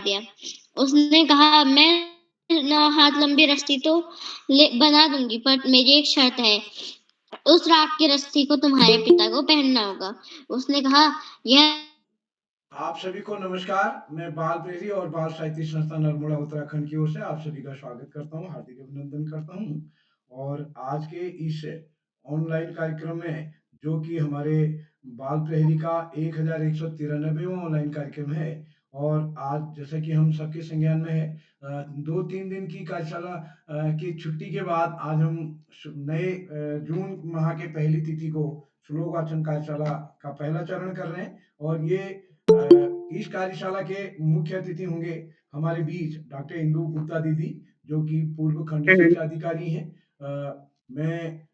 दिया। उसने कहा, मैं ना हाथ लंबी रस्सी तो बना दूँगी, पर मेरी एक शर्त है। उस रात की रस्सी को तुम्हारे पिता को पहनना होगा। उसने कहा, यह आप सभी को नमस्कार। मैं बाल प्रेरी और बाल साहित्य संस्थान अल्मोड़ा उत्तराखंड की ओर से आप सभी का स्वागत करता हूँ, हार्दिक अभिनंदन करता हूँ। और आज के इस ऑनलाइन कार्यक्रम में, जो कि हमारे बाल प्रहरी का 1193वां ऑनलाइन कार्यक्रम है, और आज जैसा कि हम सबके संज्ञान में है, 2-3 दिन की कार्यशाला की छुट्टी के बाद आज हम नए जून माह के पहली तिथि को श्लोक वाचन कार्यशाला का पहला चरण कर रहे हैं। और ये इस कार्यशाला के मुख्य अतिथि होंगे हमारे बीच डॉक्टर इंदु गुप्ता दीदी, जो कि पूर्व खंड शिक्षा अधिकारी हैं। मैं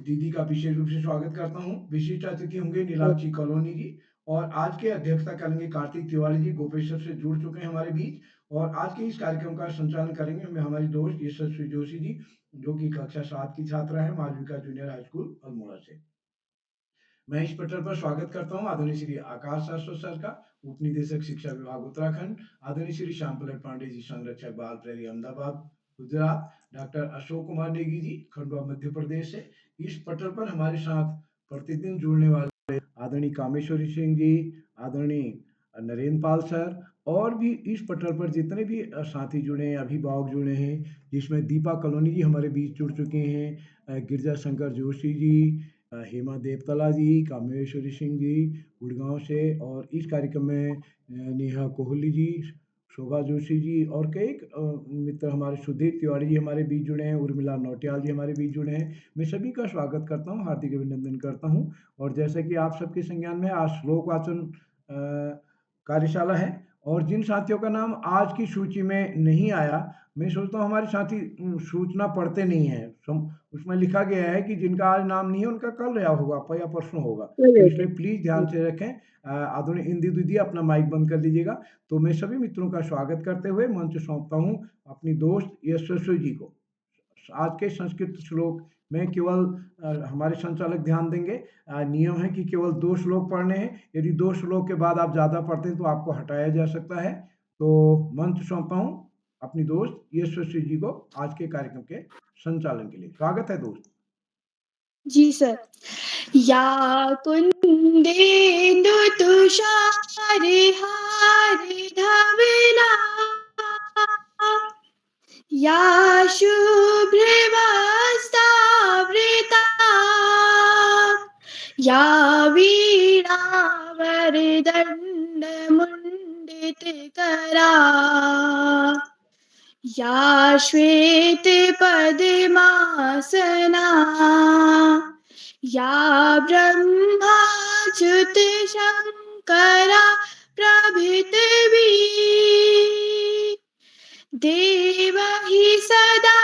दीदी का विशेष रूप से स्वागत करता हूं। विशिष्ट अतिथि होंगे नीलाक्षी कॉलोनी जी, और आज के अध्यक्षता करेंगे कार्तिक तिवारी जी, गोपेश्वर से जुड़ चुके हैं हमारे बीच। और आज के इस कार्यक्रम का संचालन करेंगे हमारी दोस्त यशस्वी जोशी जी, जो कि कक्षा 7 की छात्रा है Malvika junior high school Almora से। मैं इस पटल पर स्वागत करता हूं आदरणीय श्री आकाश शाश्वत सर का, उप निदेशक शिक्षा विभाग उत्तराखंड। आदरणीय श्री श्याम पलट पांडे जी, संरक्षक बाल प्रहरी अहमदाबाद गुजरात। डॉक्टर अशोक कुमार नेगी जी, खंडवा मध्य प्रदेश से। इस पटल पर हमारे साथ प्रतिदिन जुड़ने वाले आदरणीय कामेश्वरी सिंह जी, आदरणीय नरेंद्र पाल सर, और भी इस पटल पर जितने भी साथी जुड़े हैं, अभिभावक जुड़े हैं, जिसमें दीपा कॉलोनी जी हमारे बीच जुड़ चुके हैं, गिरजा शंकर जोशी जी, हेमा देवतला जी, कामेश्वरी सिंह जी गुड़गांव से, और इस कार्यक्रम में नेहा कोहली जी, शोभा जोशी जी, और कई मित्र हमारे सुधीर तिवारी जी हमारे बीच जुड़े हैं, उर्मिला नौटियाल जी हमारे बीच जुड़े हैं। मैं सभी का स्वागत करता हूं, हार्दिक अभिनंदन करता हूं। और जैसे कि आप सबके संज्ञान में आज श्लोक वाचन कार्यशाला है, और जिन साथियों का नाम आज की सूची में नहीं आया, मैं सोचता हूँ हमारे साथी सूचना पढ़ते नहीं है। उसमें लिखा गया है कि जिनका आज नाम नहीं है उनका कल या होगा या परसों होगा, तो इसलिए प्लीज ध्यान से रखें। आदरणीय इंदु दीदी अपना माइक बंद कर लीजिएगा। तो मैं सभी मित्रों का स्वागत करते हुए मंच सौंपता हूँ अपनी दोस्त यशस्वी जी को। आज के संस्कृत श्लोक में केवल हमारे संचालक ध्यान देंगे, नियम है कि केवल 2 श्लोक पढ़ने हैं। यदि 2 श्लोक के बाद आप ज़्यादा पढ़ते हैं तो आपको हटाया जा सकता है। तो मंच सौंपता हूँ अपनी दोस्त यशस्वी जी को आज के कार्यक्रम के संचालन के लिए। स्वागत है दोस्त। जी सर। या कुंदेन्दु तुषारहारि धवला, या शुभ्रवस्त्रावृता, या वीणावरदण्डमुण्डितकरा, या श्वेतपद्मासना, या ब्रह्माच्युतशङ्करा प्रभृतिभिः देवैः सदा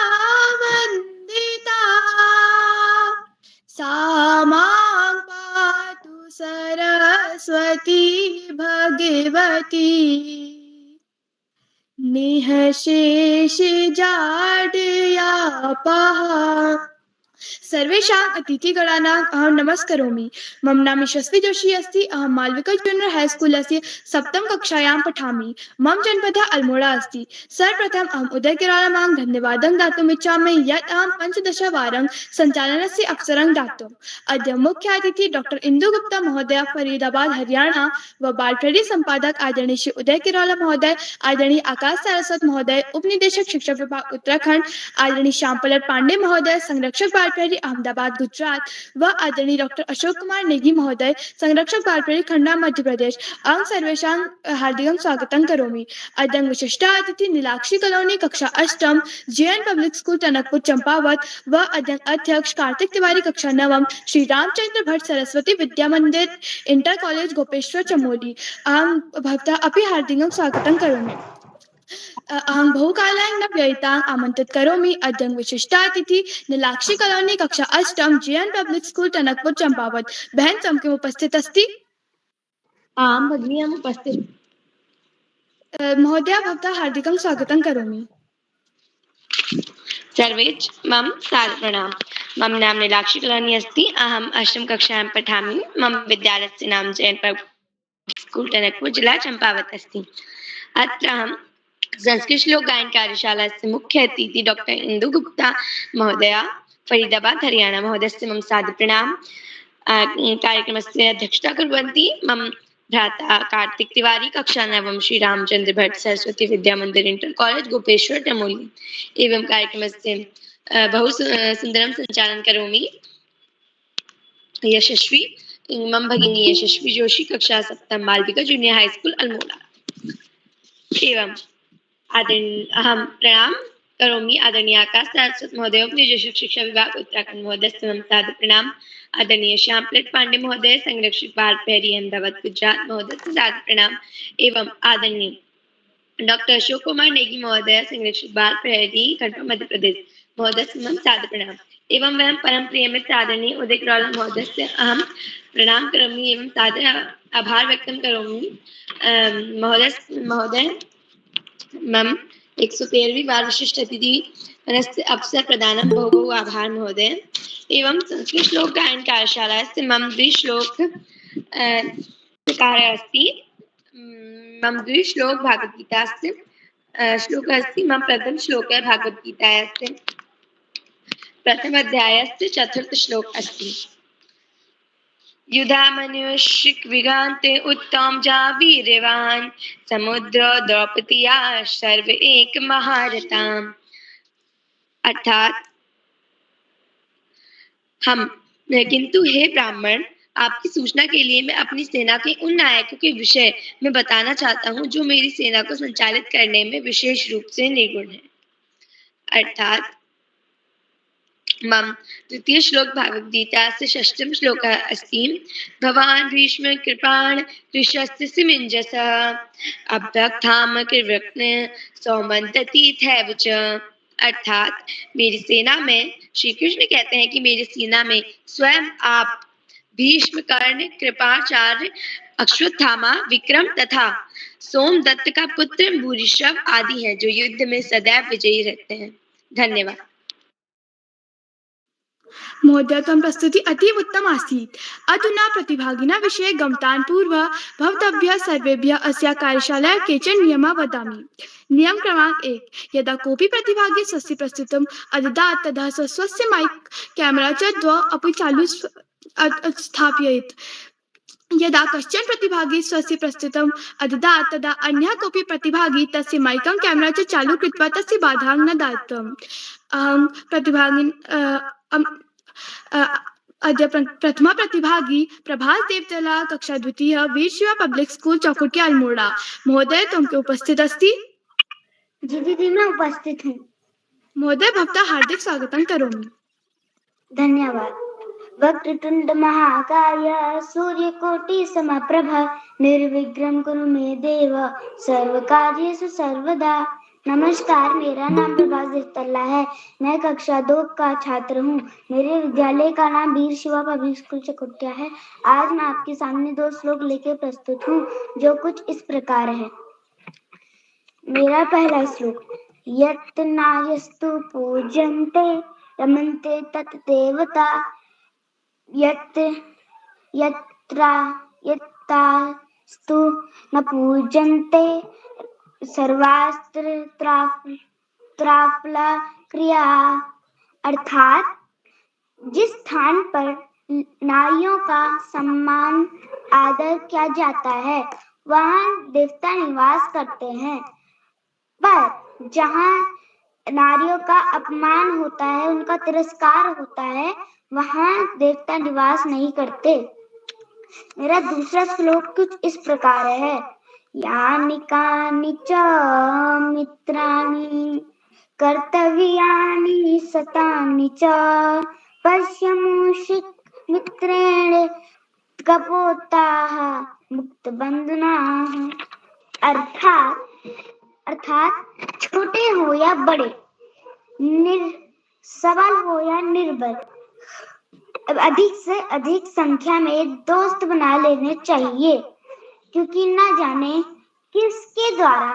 वन्दिता, सा मां पातु सरस्वती भगवती, निःशेषजाड्यापः। सर्वेषाम् अतिथिगणानाम् अहं नमस्करोमि। मम नाम यशस्वी जोशी अस्ति। अहं मालविका जूनियर हाई स्कूलस्य सप्तमकक्षायां पठामि। मम जनपदः अल्मोड़ा अस्ति। सर्वप्रथमम् अहम् उदयकिरालमां धन्यवादं दातुम् इच्छामि यत् अहं 15वारं सञ्चालनस्य अवसरं दातुम्। अद्य मुख्य अतिथि डॉक्टर इंदु गुप्ता महोदय, फरीदाबाद हरियाणा, व बाल प्रहरी संपादक आदरणीय श्री उदय किराला महोदय, आदरणीय आकाश सारस्वत महोदय, उपनिदेशक शिक्षा विभाग उत्तराखंड, आदरणीय श्याम पलट पांडे महोदय, संरक्षक बाल प्रहरी अहमदाबाद गुजरात, व आदरणीय डॉक्टर अशोक कुमार नेगी महोदय, संरक्षक बाल प्रहरी खंडवा मध्य प्रदेश। अहं सर्वेषां हार्दिकं स्वागतं करोमि। अद्य विशिष्टा अतिथि नीलाक्षी कॉलोनी कक्षा 8 JN public school Tanakpur Champawat, व अद्य अध्यक्ष कार्तिक तिवारी कक्षा 9 श्री रामचंद्र भट्ट सरस्वती विद्या मंदिर इंटर कॉलेज गोपेश्वर चमोली। अहं भवतः अपि हार्दिकं स्वागतं करोमि। अहं बहुकालाय न व्ययिताम् आमन्त्रित करोमि। अद्य विशिष्टा अतिथि नीलाक्षी कॉलोनी कक्षा 8 JN public school Tanakpur Champawat. बहन त्वं किम् उपस्थित अस्ति? आं भगिनी, अहम् उपस्थित। महोदय भवतः हार्दिकं स्वागतं करोमि। सर्वेच मम सादरप्रणाम। मम नाम नीलाक्षी कॉलोनी अस्ति। अहम् 8म कक्षायां पठामि। मम विद्यालयस्य नाम जैन स्कूल टनकपुर जिला चंपावत अस्ति। अत्र अहं संस्कृत श्लोक गायन कार्यशालास्य मुख्य अतिथि डॉक्टर इंदु गुप्ता महोदया फरीदाबाद हरियाणा महोदयस्य मम सादर प्रणाम। कार्यक्रमस्य अध्यक्षता कुर्वन्ति मम भ्राता कार्तिक तिवारी कक्षा नवम श्री रामचंद्र भट्ट सरस्वती विद्या मंदिर इंटर कॉलेज गोपेश्वर टमोली एवं कार्यक्रमस्य बहु सुंदरं संचालन करोमि यशस्वी मम भगिनी यशस्वी जोशी कक्षा सप्तम Malvika junior high school Almora एवं अहं प्रणाम करोमि आदरणीय आकाश सारस्वत महोदय उपनिदेशक शिक्षा विभाग उत्तराखंड महोदय मम सादर प्रणाम। आदरणीय श्याम प्लेट पांडे महोदय संरक्षक बाल प्रहरी अहमदाबाद गुजरात महोदय सादर प्रणाम एवं आदरणीय डॉक्टर अशोक कुमार नेगी महोदय संरक्षक बाल प्रहरी खंडवा मध्य प्रदेश महोदय मम सादर प्रणाम एवं वयं परम प्रियमित्र आदरणीय उदय किरोला महोदय से अहं प्रणाम करोमि एवं सादर आभार व्यक्तं करोमि। महोदय मम 113वीं बार विशिष्ट अतिथि अवसर प्रदानं बहु बहु आभार महोदय एवं संस्कृत श्लोक गायन कार्यशालायाः मम द्विश्लोक कार्यम् अस्ति। मम द्विश्लोक भागवद्गीतास्य श्लोकः अस्ति। मम प्रथम श्लोकः भागवद्गीतायास्य प्रथम अध्यायस्य चतुर्थ श्लोक अस्ति। युधा मनुष्यक विगान्ते उत्तम जा वीर्यवान समुद्र द्रौपदिया सर्व एक महारथाम। अर्थात किंतु हे ब्राह्मण आपकी सूचना के लिए मैं अपनी सेना के उन नायकों के विषय में बताना चाहता हूँ जो मेरी सेना को संचालित करने में विशेष रूप से निर्गुण है। अर्थात मम तृतीय श्लोक भगवद्गीतास्य षष्ठम श्लोकः अस्ति। भवान् भीष्म कृपाण कृशस्य सिमिञ्जसः अभ्यक्ताम कृवृक्न सौमन्ततीथैव च। अर्थात मेरी सेना में श्री कृष्ण कहते हैं कि मेरी सेना में स्वयं आप भीष्म कर्ण कृपाचार्य अश्वत्थामा विक्रम तथा सोमदत्त का पुत्र भूरिश्रव आदि हैं जो युद्ध में सदैव विजयी रहते हैं। धन्यवाद। महोदय त्वं प्रस्तुति अतीव उत्तम आसीत्। अधुना प्रतिभागिना विषये गमनात् पूर्वं भवद्भ्यः सर्वेभ्यः अस्याः कार्यशालायाः केचन नियमाः वदामि। नियम क्रमांक 1 यदा कोऽपि प्रतिभागी स्वस्य प्रस्तुतिम् अददात् तदा सः स्वस्य माइक कैमरा च द्वौ अपि चालू स्थापयेत्। यदा कश्चन प्रतिभागी स्वस्य प्रस्तुतिम् अददात् तदा अन्यः कोऽपि प्रतिभागी तस्य माइकं कैमरा च चालू कृत्वा तस्य बाधां न दातव्यम्। अहं प्रतिभागिन् अद्य प्रथमा प्रतिभागी प्रभास देवतला कक्षा द्वितीय वीर शिवा पब्लिक स्कूल चौकुटिया अल्मोड़ा। महोदय तुम के उपस्थित अस्ति? जी दीदी मैं उपस्थित हूँ। महोदय भवतः हार्दिक स्वागतं करोमि। धन्यवाद। वक्रतुंड महाकाय सूर्यकोटि समप्रभ निर्विघ्नं कुरु मे देव सर्वकार्येषु सर्वदा। नमस्कार, मेरा नाम प्रभास देवतला है। मैं कक्षा 2 का छात्र हूँ। मेरे विद्यालय का नाम वीर शिवा पब्लिक स्कूल चकुटिया है। आज मैं आपके सामने 2 श्लोक लेकर प्रस्तुत हूँ जो कुछ इस प्रकार है। मेरा पहला श्लोक, यत् नार्यस्तु पूज्यन्ते रमन्ते तत् देवता यत्रास्तु न पूज्यन्ते सर्वास्त्र त्राफला क्रिया। अर्थात जिस स्थान पर नारियों का सम्मान आदर किया जाता है वहाँ देवता निवास करते हैं, पर जहाँ नारियों का अपमान होता है, उनका तिरस्कार होता है, वहाँ देवता निवास नहीं करते। मेरा दूसरा श्लोक कुछ इस प्रकार है। यानि कानि च मित्राणि कर्तव्यानि सतानि च पश्यमुषिक मित्रेण कपोताः मुक्त बंधनाः। अर्थात छोटे हो या बड़े, सबल हो या निर्बल, अधिक से अधिक संख्या में दोस्त बना लेने चाहिए, क्योंकि न जाने किसके द्वारा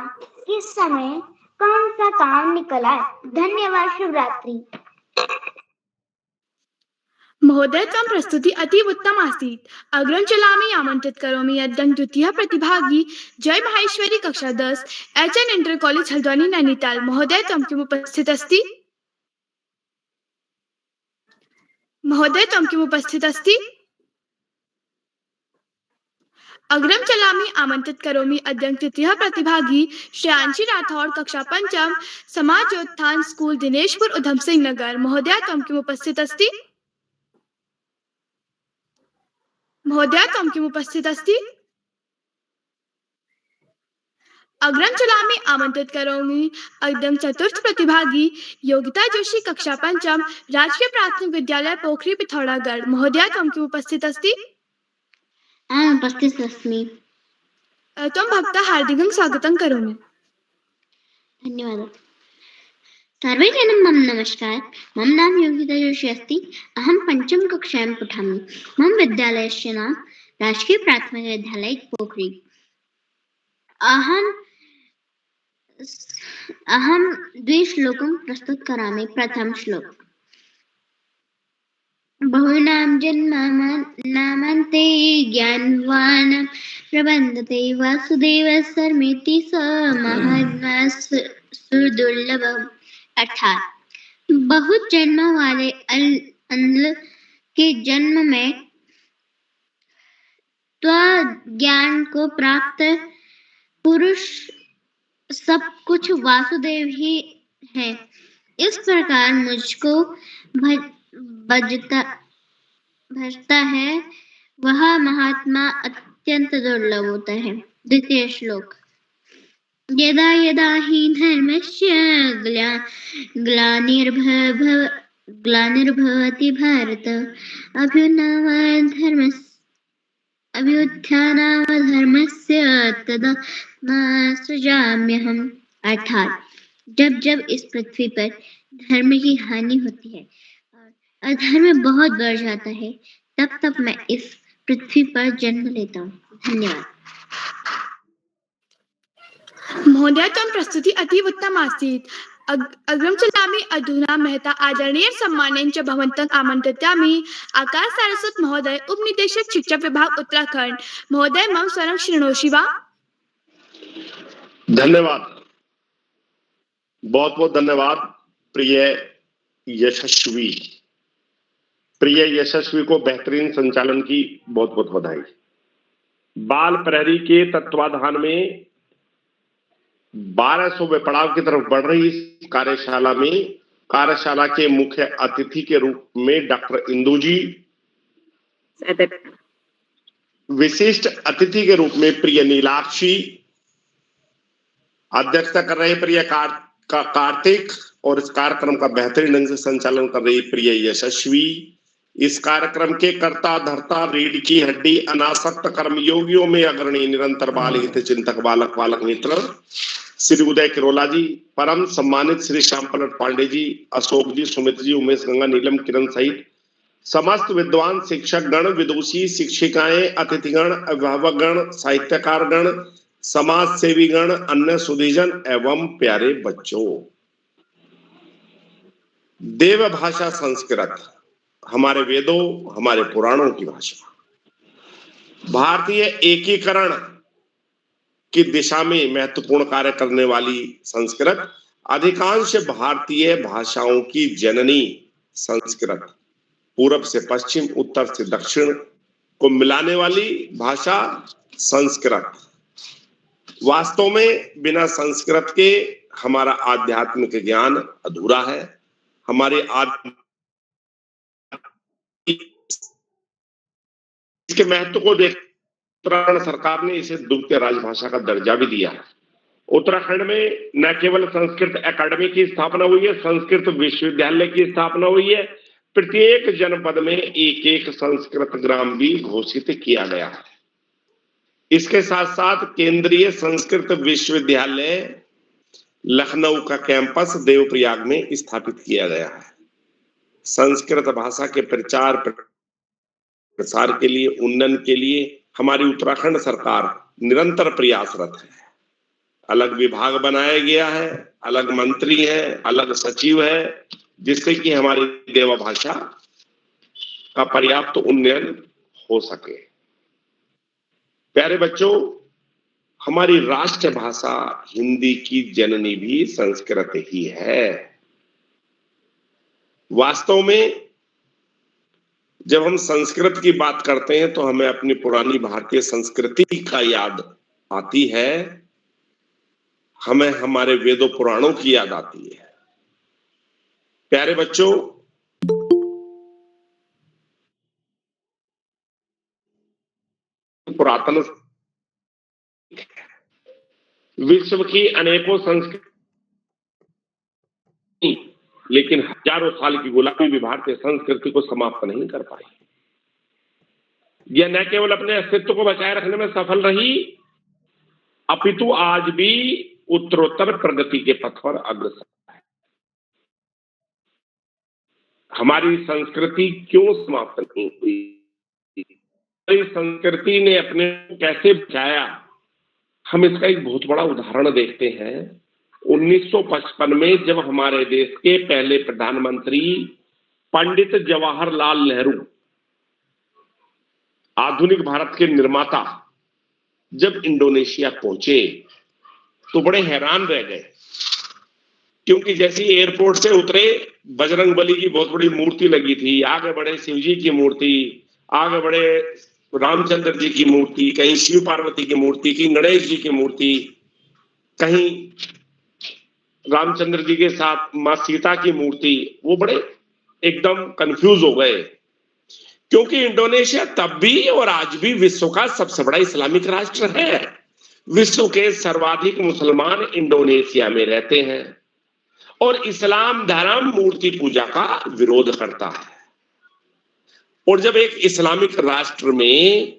किस समय कौन सा काम निकल आए। धन्यवाद। शुभ रात्रि। महोदय, त्वं प्रस्तुति अतीव उत्तम आसीत्। अग्रं चलामि आमन्त्रित करोमि अद्यं द्वितीयः प्रतिभागी जय माहेश्वरी कक्षा 10 HN inter college Haldwani Nainital. महोदय, त्वं किम् उपस्थित अस्ति? महोदय, त्वं किम् उपस्थित अस्ति? अग्रं चलामि आमन्त्रित करोमि अद्यं तृतीयः प्रतिभागी श्रेयांशी राठौड़ कक्षा 5 समाजोत्थान स्कूल दिनेशपुर उधम सिंह नगर। महोदय, त्वं किम् उपस्थित अस्ति? महोदय, त्वं किम् उपस्थित अस्ति? अग्रं चलामि आमन्त्रित करोमि अद्यं चतुर्थ प्रतिभागी योगिता जोशी कक्षा 5 राजकीय प्राथमिक विद्यालय पोखरी पिथौरागढ़। महोदय, त्वं किम् उपस्थित अस्ति? अहम् उपस्थित अस्मि। त्वं भवतः हार्दिकं स्वागतं करोमि। धन्यवादः। सर्वे जनं मम नमस्कार। मम नाम योगिता जोशी अस्ति। अहं पञ्चम कक्षायां पठामि। मम विद्यालयस्य नाम राजकीय प्राथमिक विद्यालय पोखरी। अहं द्विश्लोकं प्रस्तुत करामि। प्रथम श्लोक। बहुनां जन्मनामन्ते ज्ञानवान् प्रबन्धते वासुदेवः सर्वेति स महात्मा सुदुर्लभम्। अर्थात बहुत जन्मों वाले अन्न के जन्म में ज्ञान को प्राप्त पुरुष सब कुछ वासुदेव ही है। इस प्रकार मुझको भजता है वह महात्मा अत्यंत दुर्लभ होता है। द्वितीय श्लोक। यदा यदा हि धर्मस्य ग्लानिर्भवति भारत अभ्युत्थानधर्मस्य तदा सृजाम्यहम्। अर्थात जब जब इस पृथ्वी पर धर्म की हानि होती है और अधर्म बहुत बढ़ जाता है, तब तब मैं इस पृथ्वी पर जन्म लेता हूँ। धन्यवाद। महोदय, त्वं प्रस्तुति अतीव उत्तम आसीत्। अग्रं चलामि अधुना महता आदरणीय सम्मानेन च भवन्तं आमन्त्रितामि आकाश सारस्वत महोदय, उपनिदेशक शिक्षा विभाग उत्तराखंड। महोदय, मम स्वरं शृणोषि वा? धन्यवाद, बहुत बहुत धन्यवाद। प्रिय यशस्वी को बेहतरीन संचालन की बहुत बहुत बधाई। बाल प्रहरी के तत्वाधान में 1200वें पड़ाव की तरफ बढ़ रही इस कार्यशाला के मुख्य अतिथि के रूप में डॉक्टर इंदू जी, विशिष्ट अतिथि के रूप में प्रिय नीलाक्षी, अध्यक्षता कर रहे प्रिय कार्तिक और इस कार्यक्रम का बेहतरीन ढंग से संचालन कर रही प्रिय यशस्वी, इस कार्यक्रम के कर्ता धर्ता, रीढ़ की हड्डी, अनासक्त कर्मयोगियों में अग्रणी, निरंतर बाल हित चिंतक, बालक मित्र श्री उदय किरोला जी, परम सम्मानित श्री श्याम पलट पांडे जी, अशोक जी, सुमित जी, उमेश गंगा, नीलम, किरण सहित समस्त विद्वान शिक्षक गण, विदुषी, शिक्षिकाएं, अतिथिगण, अभिभावक गण, साहित्यकार गण, समाज सेवी गण, अन्य सुधीजन एवं प्यारे बच्चों। देव भाषा संस्कृत हमारे वेदों, हमारे पुराणों की भाषा, भारतीय एकीकरण की दिशा में महत्वपूर्ण कार्य करने वाली संस्कृत, अधिकांश भारतीय भाषाओं की जननी संस्कृत, पूरब से पश्चिम, उत्तर से दक्षिण को मिलाने वाली भाषा संस्कृत। वास्तव में बिना संस्कृत के हमारा आध्यात्मिक ज्ञान अधूरा है। हमारे इसके महत्व को देख उत्तराखंड सरकार ने इसे द्वितीय राजभाषा का दर्जा भी दिया है। उत्तराखंड में न केवल संस्कृत अकादमी की स्थापना हुई है, संस्कृत विश्वविद्यालय की स्थापना हुई है। प्रत्येक जनपद में एक एक संस्कृत ग्राम भी घोषित किया गया है। इसके साथ साथ केंद्रीय संस्कृत विश्वविद्यालय लखनऊ का कैंपस देवप्रयाग में स्थापित किया गया है। संस्कृत भाषा के प्रचार प्रसार के लिए, उन्नयन के लिए हमारी उत्तराखंड सरकार निरंतर प्रयासरत है। अलग विभाग बनाया गया है, अलग मंत्री है, अलग सचिव है, जिससे कि हमारी देवा भाषा का पर्याप्त उन्नयन हो सके। प्यारे बच्चों, हमारी राष्ट्रभाषा हिंदी की जननी भी संस्कृत ही है। वास्तव में जब हम संस्कृत की बात करते हैं तो हमें अपनी पुरानी भारतीय संस्कृति का याद आती है, हमें हमारे वेदों पुराणों की याद आती है। प्यारे बच्चों, पुरातन विश्व की अनेकों संस्कृति, लेकिन हजारों साल की गुलामी भी भारतीय संस्कृति को समाप्त नहीं कर पाई। यह न केवल अपने अस्तित्व को बचाए रखने में सफल रही, अपितु आज भी उत्तरोत्तर प्रगति के पथ पर अग्रसर है। हमारी संस्कृति क्यों समाप्त नहीं हुई? हमारी संस्कृति ने अपने कैसे बचाया? हम इसका एक बहुत बड़ा उदाहरण देखते हैं। 1955 में जब हमारे देश के पहले प्रधानमंत्री पंडित जवाहरलाल नेहरू, आधुनिक भारत के निर्माता, जब इंडोनेशिया पहुंचे तो बड़े हैरान रह गए, क्योंकि जैसे ही एयरपोर्ट से उतरे बजरंगबली की बहुत बड़ी मूर्ति लगी थी, आगे बढ़े शिव जी की मूर्ति, आगे बढ़े रामचंद्र जी की मूर्ति, कहीं शिव पार्वती की मूर्ति, कहीं गणेश जी की मूर्ति, कहीं रामचंद्र जी के साथ मां सीता की मूर्ति। वो बड़े एकदम कंफ्यूज हो गए, क्योंकि इंडोनेशिया तब भी और आज भी विश्व का सबसे बड़ा इस्लामिक राष्ट्र है। विश्व के सर्वाधिक मुसलमान इंडोनेशिया में रहते हैं और इस्लाम धर्म मूर्ति पूजा का विरोध करता है। और जब एक इस्लामिक राष्ट्र में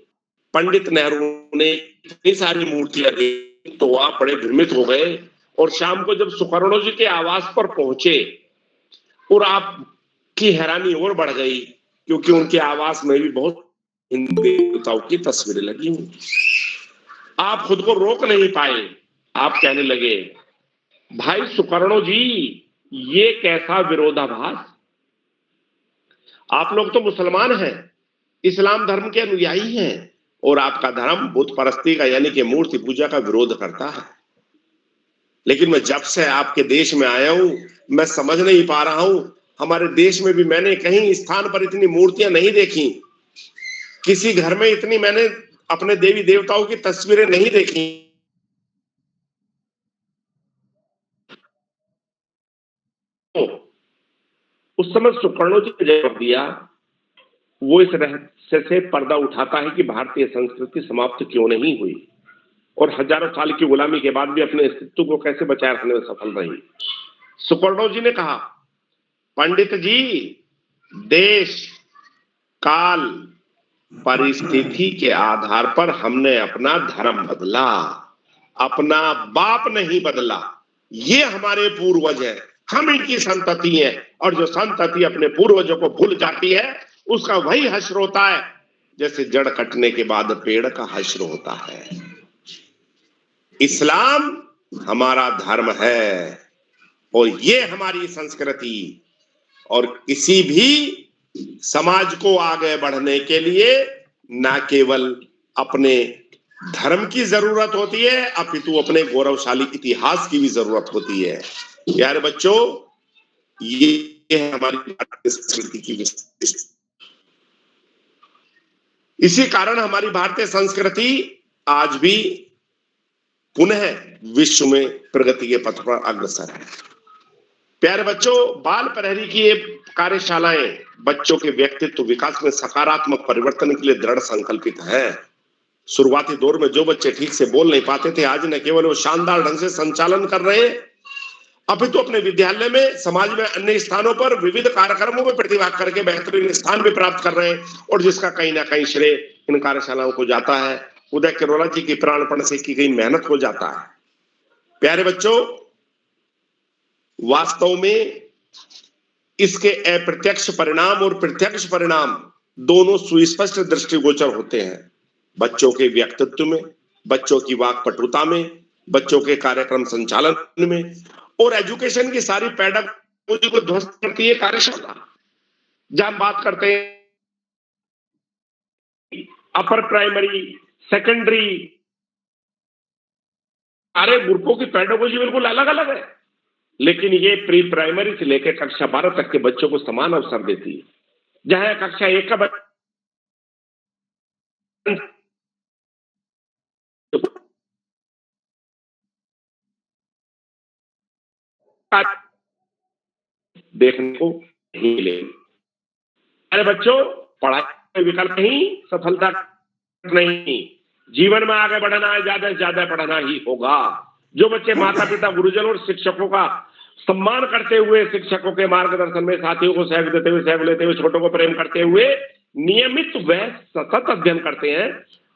पंडित नेहरू ने इतनी सारी मूर्तियां देखी तो आप बड़े भ्रमित हो गए, और शाम को जब सुकर्णो जी के आवास पर पहुंचे और आपकी हैरानी और बढ़ गई, क्योंकि उनके आवास में भी बहुत हिंदू देवताओं की तस्वीरें लगी हुई। आप खुद को रोक नहीं पाए, आप कहने लगे, भाई सुकर्णो जी, ये कैसा विरोधाभास? आप लोग तो मुसलमान हैं, इस्लाम धर्म के अनुयायी हैं, और आपका धर्म बुत परस्ती का यानी कि मूर्ति पूजा का विरोध करता है। लेकिन मैं जब से आपके देश में आया हूं, मैं समझ नहीं पा रहा हूं, हमारे देश में भी मैंने कहीं स्थान पर इतनी मूर्तियां नहीं देखी, किसी घर में इतनी मैंने अपने देवी देवताओं की तस्वीरें नहीं देखी। उस समय सुकर्णो जी ने जवाब दिया, वो इस रहस्य से पर्दा उठाता है कि भारतीय संस्कृति समाप्त क्यों नहीं हुई और हजारों साल की गुलामी के बाद भी अपने अस्तित्व को कैसे बचाए रखने में सफल रही। सुकर्णो जी ने कहा, पंडित जी, देश, काल, परिस्थिति के आधार पर हमने अपना धर्म बदला, अपना बाप नहीं बदला। ये हमारे पूर्वज है, हम इनकी संतति है, और जो संतति अपने पूर्वजों को भूल जाती है उसका वही हश्र होता है, जैसे जड़ कटने के बाद पेड़ का हश्र होता है। इस्लाम हमारा धर्म है और ये हमारी संस्कृति, और किसी भी समाज को आगे बढ़ने के लिए न केवल अपने धर्म की जरूरत होती है, अपितु अपने गौरवशाली इतिहास की भी जरूरत होती है। प्यारे बच्चों, ये है हमारी भारतीय संस्कृति की विशेषता। इसी कारण हमारी भारतीय संस्कृति आज भी पुनः विश्व में प्रगति के पथ पर अग्रसर है। प्यारे बच्चों, बाल प्रहरी की ये कार्यशालाएं बच्चों के व्यक्तित्व विकास में सकारात्मक परिवर्तन के लिए दृढ़ संकल्पित है। शुरुआती दौर में जो बच्चे ठीक से बोल नहीं पाते थे, आज न केवल वो शानदार ढंग से संचालन कर रहे हैं, अपितु अपने विद्यालय में, समाज में, अन्य स्थानों पर विविध कार्यक्रमों में प्रतिभाग करके बेहतरीन स्थान भी प्राप्त कर रहे हैं, और जिसका कहीं ना कहीं श्रेय इन कार्यशालाओं को जाता है, उदय किरोला जी की प्राणपण से की गई मेहनत को जाता है। प्यारे बच्चों, वास्तव में इसके अप्रत्यक्ष परिणाम और प्रत्यक्ष परिणाम दोनों सुस्पष्ट दृष्टिगोचर होते हैं। बच्चों के व्यक्तित्व में, बच्चों की वाक्पटुता में, बच्चों के कार्यक्रम संचालन में, और एजुकेशन की सारी पैडागोजी को ध्वस्त करती है कार्यशाला। जहां हम बात करते हैं अपर प्राइमरी, सेकेंडरी, सारे ग्रुपों की पेडागोजी बिल्कुल अलग अलग है, लेकिन ये प्री प्राइमरी से लेकर कक्षा 12 तक के बच्चों को समान अवसर देती है। जहां कक्षा 1 का बच्चा देखने को नहीं मिलेगी। अरे बच्चों, पढ़ाई का विकल्प नहीं, सफलता नहीं, जीवन में आगे बढ़ना है, ज्यादा से ज्यादा पढ़ना ही होगा। जो बच्चे माता पिता, गुरुजन और शिक्षकों का सम्मान करते हुए, शिक्षकों के मार्गदर्शन में साथियों को सहयोग देते हुए, सहयोग लेते हुए, छोटों को प्रेम करते हुए नियमित व सतत अध्ययन करते हैं,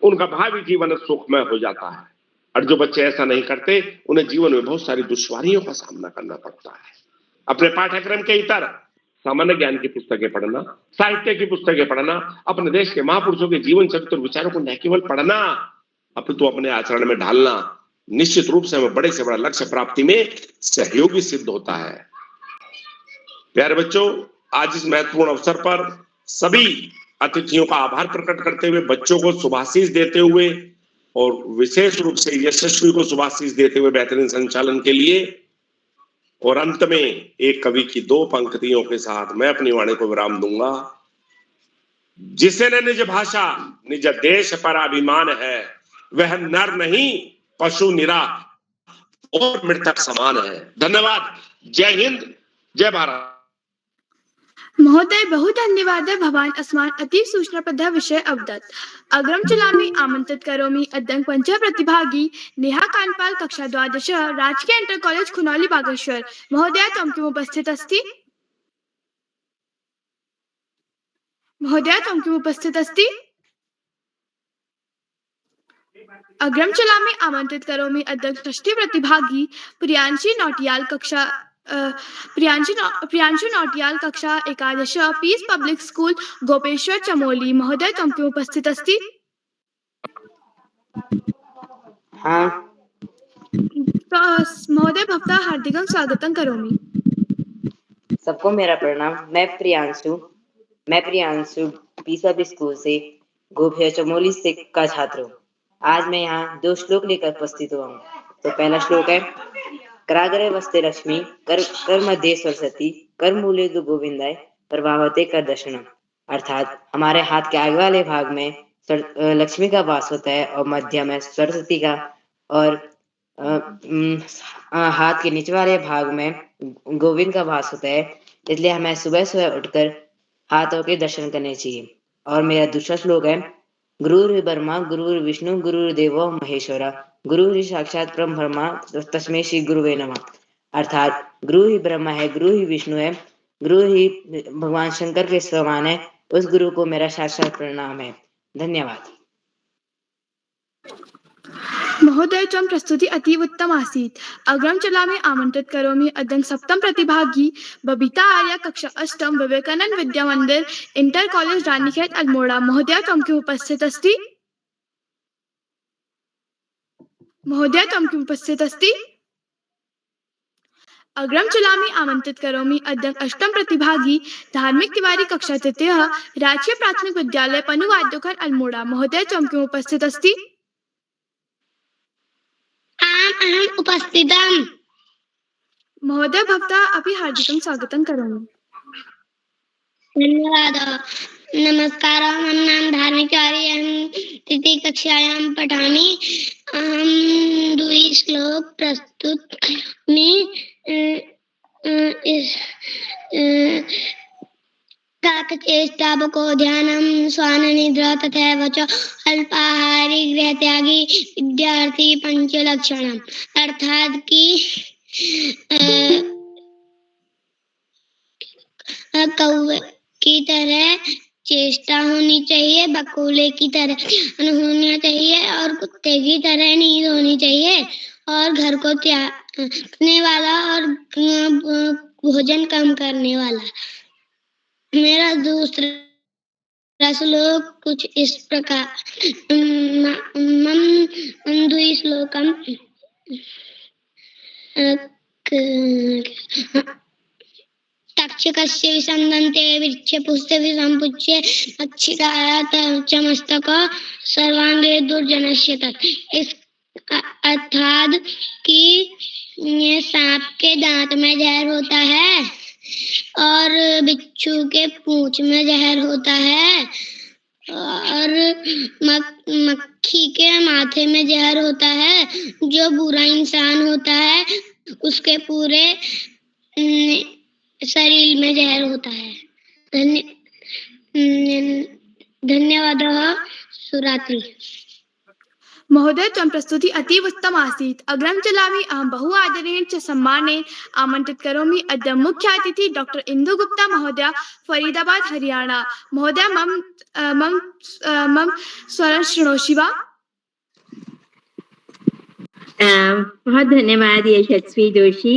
उनका भावी जीवन सुखमय हो जाता है। और जो बच्चे ऐसा नहीं करते, उन्हें जीवन में बहुत सारी दुश्वारियों का सामना करना पड़ता है। अपने पाठ्यक्रम के इतर सामान्य ज्ञान की पुस्तकें पढ़ना, साहित्य की पुस्तकें पढ़ना, अपने देश के महापुरुषों के जीवन चरित्र और विचारों को न केवल पढ़ना अपितु अपने आचरण में ढालना निश्चित रूप से हमें बड़े से बड़ा लक्ष्य प्राप्ति में सहयोगी सिद्ध होता है। प्यारे बच्चों, आज इस महत्वपूर्ण अवसर पर सभी अतिथियों का आभार प्रकट करते हुए, बच्चों को शुभाशीष देते हुए और विशेष रूप से यशस्वी को शुभाशीष देते हुए बेहतरीन संचालन के लिए, और अंत में एक कवि की 2 पंक्तियों के साथ मैं अपनी वाणी को विराम दूंगा। जिसे न निज भाषा निज देश पर अभिमान है, वह नर नहीं पशु निरा और मृतक समान है। धन्यवाद। जय हिंद, जय भारत। महोदय, बहु धन्यवाद भवान् अस्मान् अतीव सूचनाप्रदः विषय अवदत्। अग्रं चलामि आमन्त्रित करोमि अद्य पञ्च प्रतिभागी नेहा कानपाल, कक्षा 12, राजकीय इंटर कॉलेज खुनौली बागेश्वर। महोदय, त्वं किम् उपस्थित अस्ति? महोदय, त्वं किम् उपस्थित अस्ति? अग्रं चलामि आमन्त्रित करोमि अद्य षष्ठी प्रतिभागी प्रियांशी नौटियाल, कक्षा प्रियांशु नौटियाल, कक्षा 11, peace public school Gopeshwar Chamoli. महोदय, त्वं किम् उपस्थित अस्ति? हाँ। महोदय, भवतः हार्दिकं स्वागतं करोमि। सबको मेरा प्रणाम। मैं प्रियांशु पीस पब्लिक स्कूल से गोपेश्वर चमोली से का छात्र हूँ। आज मैं यहाँ 2 श्लोक लेकर उपस्थित हुआ हूँ। तो पहला श्लोक है, कराग्रे वस्ते लक्ष्मी कर मध्ये सरस्वती कर मूले दु गोविंदाय प्रभावते कर दर्शनम। अर्थात हमारे हाथ के आगे वाले भाग में लक्ष्मी का वास होता है और मध्य में सरस्वती का, और हाथ के नीचे वाले भाग में गोविंद का वास होता है। इसलिए हमें सुबह सुबह उठकर हाथों के दर्शन करने चाहिए। और मेरा दूसरा श्लोक है, गुरुर् ब्रह्मा गुरुर् विष्णु गुरुर्देवो महेश्वरा गुरु साक्षात परम ब्रह्मा तस्मै श्री गुरुवे नमः। अर्थात गुरु ही ब्रह्मा है, गुरु ही विष्णु है, गुरु ही भगवान शंकर के समान है, उस गुरु को मेरा साक्षात प्रणाम है। धन्यवाद। महोदय, त्वं प्रस्तुति अतीव उत्तम आसीत्। अग्रं चलामि आमन्त्रित करोमि अद्य सप्तम प्रतिभागी बबीता आर्य, कक्षा 8, विवेकानंद विद्या मंदिर इंटर कॉलेज रानीखेत अल्मोड़ा। महोदय, त्वं किम् उपस्थित अस्ति? महोदय, त्वं किम् उपस्थित अस्ति? अग्रं चलामि आमन्त्रित करोमि अद्य 8म प्रतिभागी धार्मिक तिवारी, कक्षा 3, राजकीय प्राथमिक विद्यालय पनुवाद्योखन अल्मोड़ा। महोदय, त्वं किम् उपस्थित अस्ति? अहम् उपस्थितम्। महोदय, भवतः अपि हार्दिकं स्वागतं करोमि। धन्यवादः। नमस्कारः, मम नाम धार्मिक तिवारी, अहं 3य कक्षायां पठामि। अहं 2 श्लोक प्रस्तुत करोमि। काकचेष्टावको ध्यानं स्वाननिद्रा तथैव च अल्पाहारी गृहत्यागी विद्यार्थी पंचलक्षणम। अर्थात कि कौवे की तरह चेष्टा होनी चाहिए, बकोले की तरह होना चाहिए और कुत्ते की तरह नींद होनी चाहिए, और घर को त्यागने वाला और भोजन कम करने वाला। मेरा दूसरा श्लोक कुछ इस प्रकार, द्विश्लोकम अच्छकस्य विसन्दन्ते वृक्षे पुष्पे विसम्पुच्य अच्छिकाया च मस्तक सर्वांगे दुर्जनस्य तत्। इस अर्थात कि ये सांप के दांत में जहर होता है और बिच्छू के पूंछ में जहर होता है और मक्खी के माथे में जहर होता है। जो बुरा इंसान होता है उसके पूरे शरीर में जहर होता है। धन्यवादः। सुरात्रि। महोदय, त्वं प्रस्तुति अतीव उत्तम आसीत्। अग्रं चलामि। अहं बहु आदरेण च सम्मानेन आमन्त्रित करोमि अद्य मुख्य अतिथि डॉक्टर इंदु गुप्ता महोदया, फरीदाबाद, हरियाणा। महोदय, मम स्वरं शृणोषि वा? बहुत धन्यवाद यशस्वी जोशी।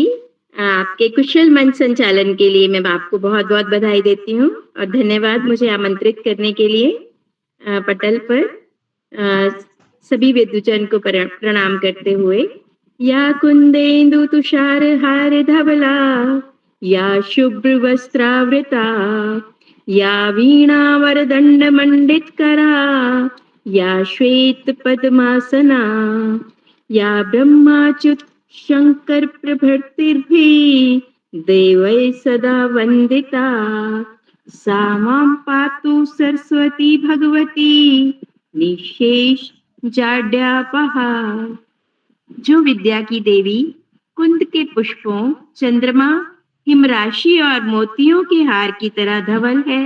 आपके कुशल मंच संचालन के लिए मैं आपको बहुत बहुत बधाई देती हूँ और धन्यवाद मुझे आमंत्रित करने के लिए। पटल पर सभी विद्वजन को प्रणाम करते हुए, या कुंदेन्दु तुषार हार धवला, या शुभ्र वस्त्रावृता, या वीणा वरदंड मंडित करा, या श्वेत पद्मासना, या ब्रह्माच्युत शंकर प्रभृतिर्भिः देवैः सदा वंदिता, सा मां पातु सरस्वती भगवती निशेष जाड्यापहा। जो विद्या की देवी कुंद के पुष्पों, चंद्रमा, हिमराशि और मोतियों के हार की तरह धवल है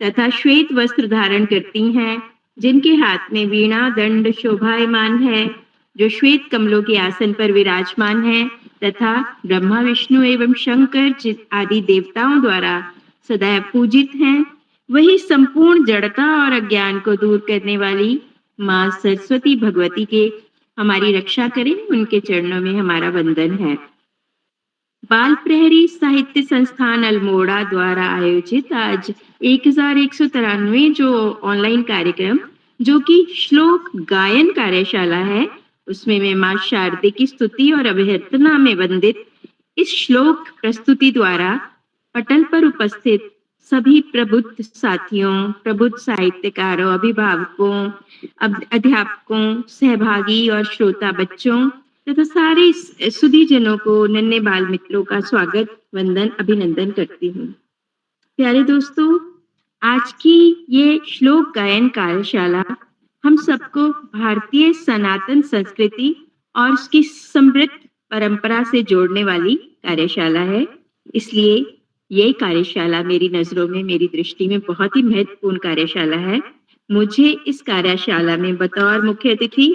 तथा श्वेत वस्त्र धारण करती हैं, जिनके हाथ में वीणा दंड शोभायमान है, जो श्वेत कमलों के आसन पर विराजमान है तथा ब्रह्मा, विष्णु एवं शंकर आदि देवताओं द्वारा सदैव पूजित हैं, वही संपूर्ण जड़ता और अज्ञान को दूर करने वाली माँ सरस्वती भगवती के हमारी रक्षा करें। उनके चरणों में हमारा वंदन है। बाल प्रहरी साहित्य संस्थान अल्मोड़ा द्वारा आयोजित आज 1193 जो ऑनलाइन कार्यक्रम, जो कि श्लोक गायन कार्यशाला है, उसमें मैं माँ शारदे की स्तुति और अभ्यर्थना में वंदित इस श्लोक प्रस्तुति द्वारा पटल पर उपस्थित सभी प्रबुद्ध साथियों, प्रबुद्ध साहित्यकारों, अभिभावकों, अध्यापकों, सहभागी और श्रोता बच्चों तथा सारे सुधीजनों को, नन्हे बाल मित्रों का स्वागत, वंदन, अभिनंदन करती हूँ। प्यारे दोस्तों, आज की ये श्लोक गायन कार्यशाला हम सबको भारतीय सनातन संस्कृति और उसकी समृद्ध परंपरा से जोड़ने वाली कार्यशाला है। इसलिए ये कार्यशाला मेरी नजरों में, मेरी दृष्टि में बहुत ही महत्वपूर्ण कार्यशाला है। मुझे इस कार्यशाला में बतौर मुख्य अतिथि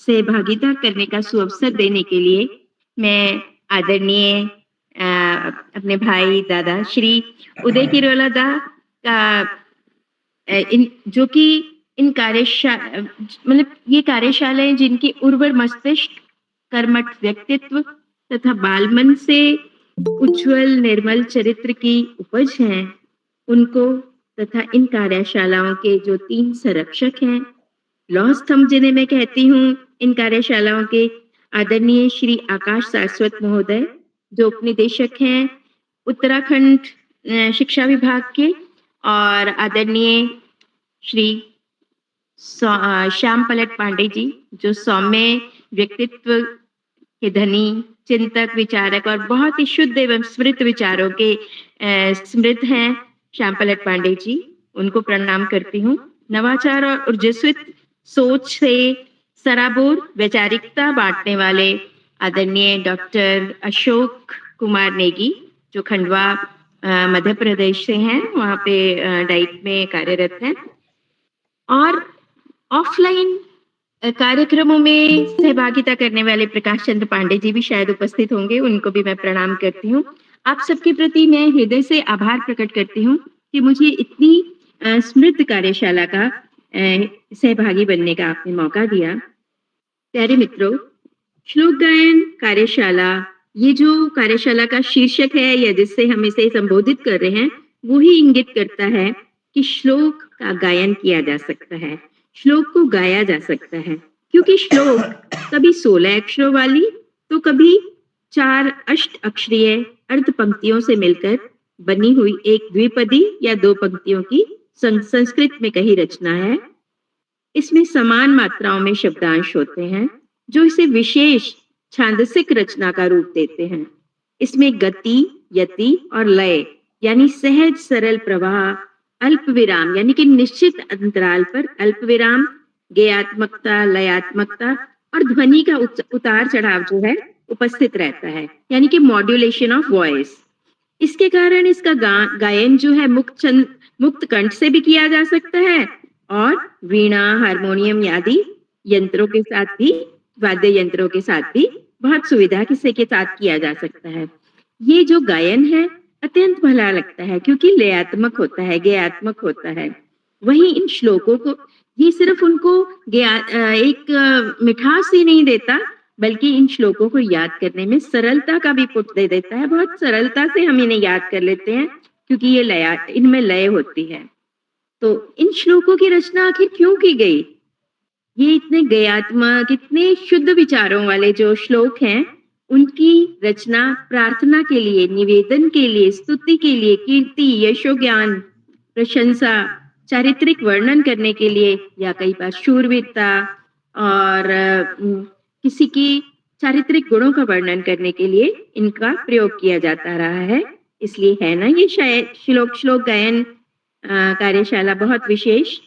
सहभागिता करने का सुअवसर देने के लिए मैं आदरणीय अपने भाई दादा श्री उदय किरोला दा का जो कि इन कार्यशाला मतलब ये कार्यशालाएं जिनकी उर्वर मस्तिष्क, कर्मठ व्यक्तित्व तथा बालमन से उज्जवल निर्मल चरित्र की उपज हैं, उनको तथा इन कार्यशालाओं के जो 3 संरक्षक हैं, लौह स्तंभ जिन्हें मैं कहती हूँ, इन कार्यशालाओं के आदरणीय श्री आकाश सारस्वत महोदय, जो उपनिदेशक हैं उत्तराखंड शिक्षा विभाग के, और आदरणीय श्री श्याम पलट पांडे जी, जो सौम्य व्यक्तित्व के धनी, चिंतक, विचारक और बहुत ही शुद्ध एवं स्मृत विचारों के समृद्ध हैं, श्याम पलट पांडे जी, उनको प्रणाम करती हूँ। नवाचार और ऊर्जस्वित सोच से सराबोर वैचारिकता बांटने वाले आदरणीय डॉक्टर अशोक कुमार नेगी, जो खंडवा मध्य प्रदेश से हैं, वहाँ पे डाइट में कार्यरत हैं, और ऑफलाइन कार्यक्रमों में सहभागिता करने वाले प्रकाश चंद्र पांडे जी भी शायद उपस्थित होंगे, उनको भी मैं प्रणाम करती हूँ। आप सबके प्रति मैं हृदय से आभार प्रकट करती हूँ कि मुझे इतनी समृद्ध कार्यशाला का सहभागी बनने का आपने मौका दिया। प्यारे मित्रों, श्लोक गायन कार्यशाला, ये जो कार्यशाला का शीर्षक है या जिससे हम इसे संबोधित कर रहे हैं, वो ही इंगित करता है कि श्लोक का गायन किया जा सकता है, श्लोक को गाया जा सकता है, क्योंकि श्लोक कभी 16 अक्षरों वाली तो कभी 4 अष्ट अक्षरीय अर्ध पंक्तियों से मिलकर बनी हुई एक द्विपदी या दो पंक्तियों की संस्कृत में कही रचना है। इसमें समान मात्राओं में शब्दांश होते हैं जो इसे विशेष छांदसिक रचना का रूप देते हैं। इसमें गति, यति और लय यानी सहज सरल प्रवाह, अल्प विराम यानी कि निश्चित अंतराल पर अल्प विराम, गेयात्मकता, लयात्मकता और ध्वनि का उतार चढ़ाव जो है उपस्थित रहता है, यानी कि मॉड्यूलेशन ऑफ वॉइस। इसके कारण इसका गायन जो है मुक्त कंठ से भी किया जा सकता है और वीणा, हारमोनियम आदि यंत्रों के साथ भी, वाद्य यंत्रों के साथ भी बहुत सुविधा के साथ किया जा सकता है। ये जो गायन है अत्यंत भला लगता है क्योंकि लयात्मक होता है, गेयात्मक होता है। वहीं इन श्लोकों को ये सिर्फ उनको एक मिठास ही नहीं देता, बल्कि इन श्लोकों को याद करने में सरलता का भी पुट दे देता है। बहुत सरलता से हम इन्हें याद कर लेते हैं क्योंकि ये इनमें लय होती है। तो इन श्लोकों की रचना आखिर क्यों की गई? ये इतने गयात्मक, इतने शुद्ध विचारों वाले जो श्लोक हैं, उनकी रचना प्रार्थना के लिए, निवेदन के लिए, स्तुति के लिए, कीर्ति, यशो ज्ञान, प्रशंसा, चारित्रिक वर्णन करने के लिए या कई बार शूरवीरता और किसी की चारित्रिक गुणों का वर्णन करने के लिए इनका प्रयोग किया जाता रहा है। इसलिए है ना ये शायद श्लोक गायन कार्यशाला बहुत विशेष,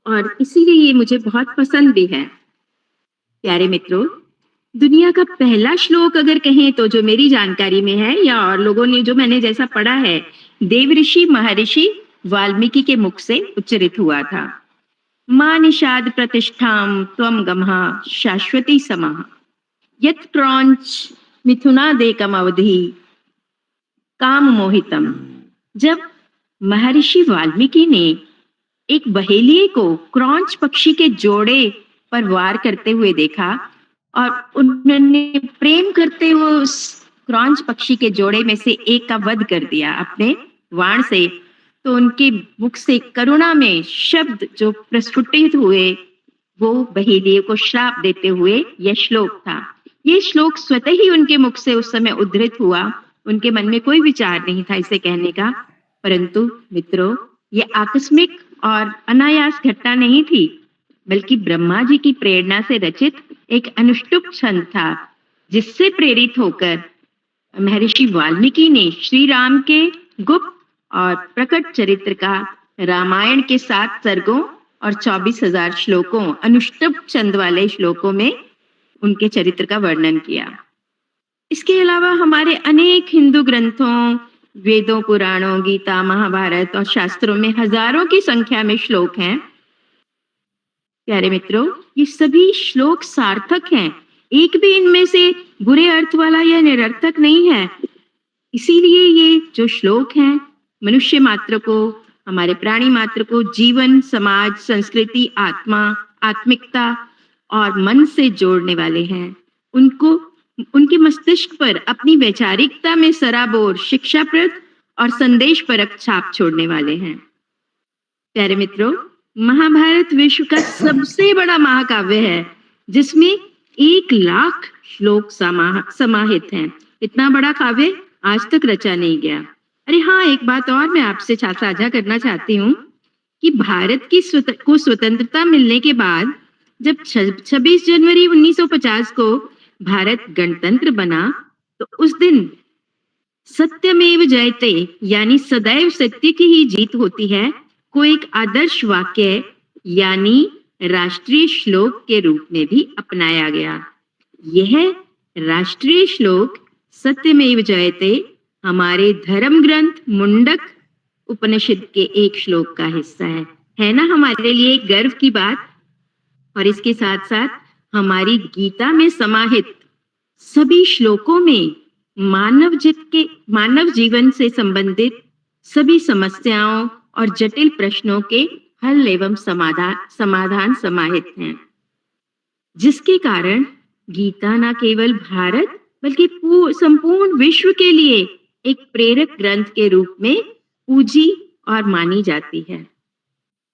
और इसीलिए ये मुझे बहुत पसंद भी है। प्यारे मित्रों, दुनिया का पहला श्लोक अगर कहें तो जो मेरी जानकारी में है या और लोगों ने जो मैंने जैसा पढ़ा है, देवऋषि महर्षि वाल्मीकि के मुख से उच्चरित हुआ था। मां निषाद प्रतिष्ठाम त्वम गमहा शाश्वती समाः यत् क्रौंच मिथुनादेकम अवधि काम मोहितम। जब महर्षि वाल्मीकि ने एक बहेलिये को क्रौंच पक्षी के जोड़े पर वार करते हुए देखा और उन्होंने प्रेम करते हुए उस क्रौंच पक्षी के जोड़े में से एक का वध कर दिया अपने वाण से, तो उनके मुख से करुणा में शब्द जो प्रस्फुटित हुए वो बहेलिये को श्राप देते हुए यह श्लोक था। ये श्लोक स्वतः ही उनके मुख से उस समय उद्धृत हुआ। उनके मन में कोई विचार नहीं था इसे कहने का, परंतु मित्रों, ये आकस्मिक और अनायास घटना नहीं थी, बल्कि ब्रह्मा जी की प्रेरणा से रचित एक अनुष्टुप छंद था, जिससे प्रेरित होकर महर्षि वाल्मीकि ने श्री राम के गुप्त और प्रकट चरित्र का रामायण के 7 सर्गों और 24,000 श्लोकों, अनुष्टुप छंद वाले श्लोकों में उनके चरित्र का वर्णन किया। इसके अलावा हमारे अनेक हिंदू ग्रंथों, वेदों, पुराणों, गीता, महाभारत और शास्त्रों में हजारों की संख्या में श्लोक हैं। प्यारे मित्रों, ये सभी श्लोक सार्थक हैं, एक भी इनमें से बुरे अर्थ वाला या निरर्थक नहीं है। इसीलिए ये जो श्लोक हैं मनुष्य मात्र को, हमारे प्राणी मात्र को जीवन, समाज, संस्कृति, आत्मा, आत्मिकता और मन से जोड़ने वाले हैं। उनको उनके मस्तिष्क पर अपनी वैचारिकता में सराबोर, शिक्षाप्रद और संदेशपरक छाप छोड़ने वाले हैं। प्यारे मित्रों, महाभारत विश्व का सबसे बड़ा महाकाव्य है, जिसमें 1,00,000 श्लोक समाहित हैं। इतना बड़ा काव्य आज तक रचा नहीं गया। अरे हाँ, एक बात और मैं आपसे साझा करना चाहती हूँ कि भारत की स्वतंत्रता मिलने के बाद जब 26 जनवरी 1950 को भारत गणतंत्र बना, तो उस दिन सत्यमेव जयते यानी सदैव सत्य की ही जीत होती है को एक आदर्श वाक्य यानी राष्ट्रीय श्लोक के रूप में भी अपनाया गया। यह राष्ट्रीय श्लोक सत्यमेव जयते हमारे धर्म ग्रंथ मुंडक उपनिषद के एक श्लोक का हिस्सा है ना हमारे लिए एक गर्व की बात। और इसके साथ साथ हमारी गीता में समाहित सभी श्लोकों में मानव जीवन से संबंधित सभी समस्याओं और जटिल प्रश्नों के हल एवं समाधान समाहित हैं, जिसके कारण गीता न केवल भारत बल्कि संपूर्ण विश्व के लिए एक प्रेरक ग्रंथ के रूप में पूजी और मानी जाती है।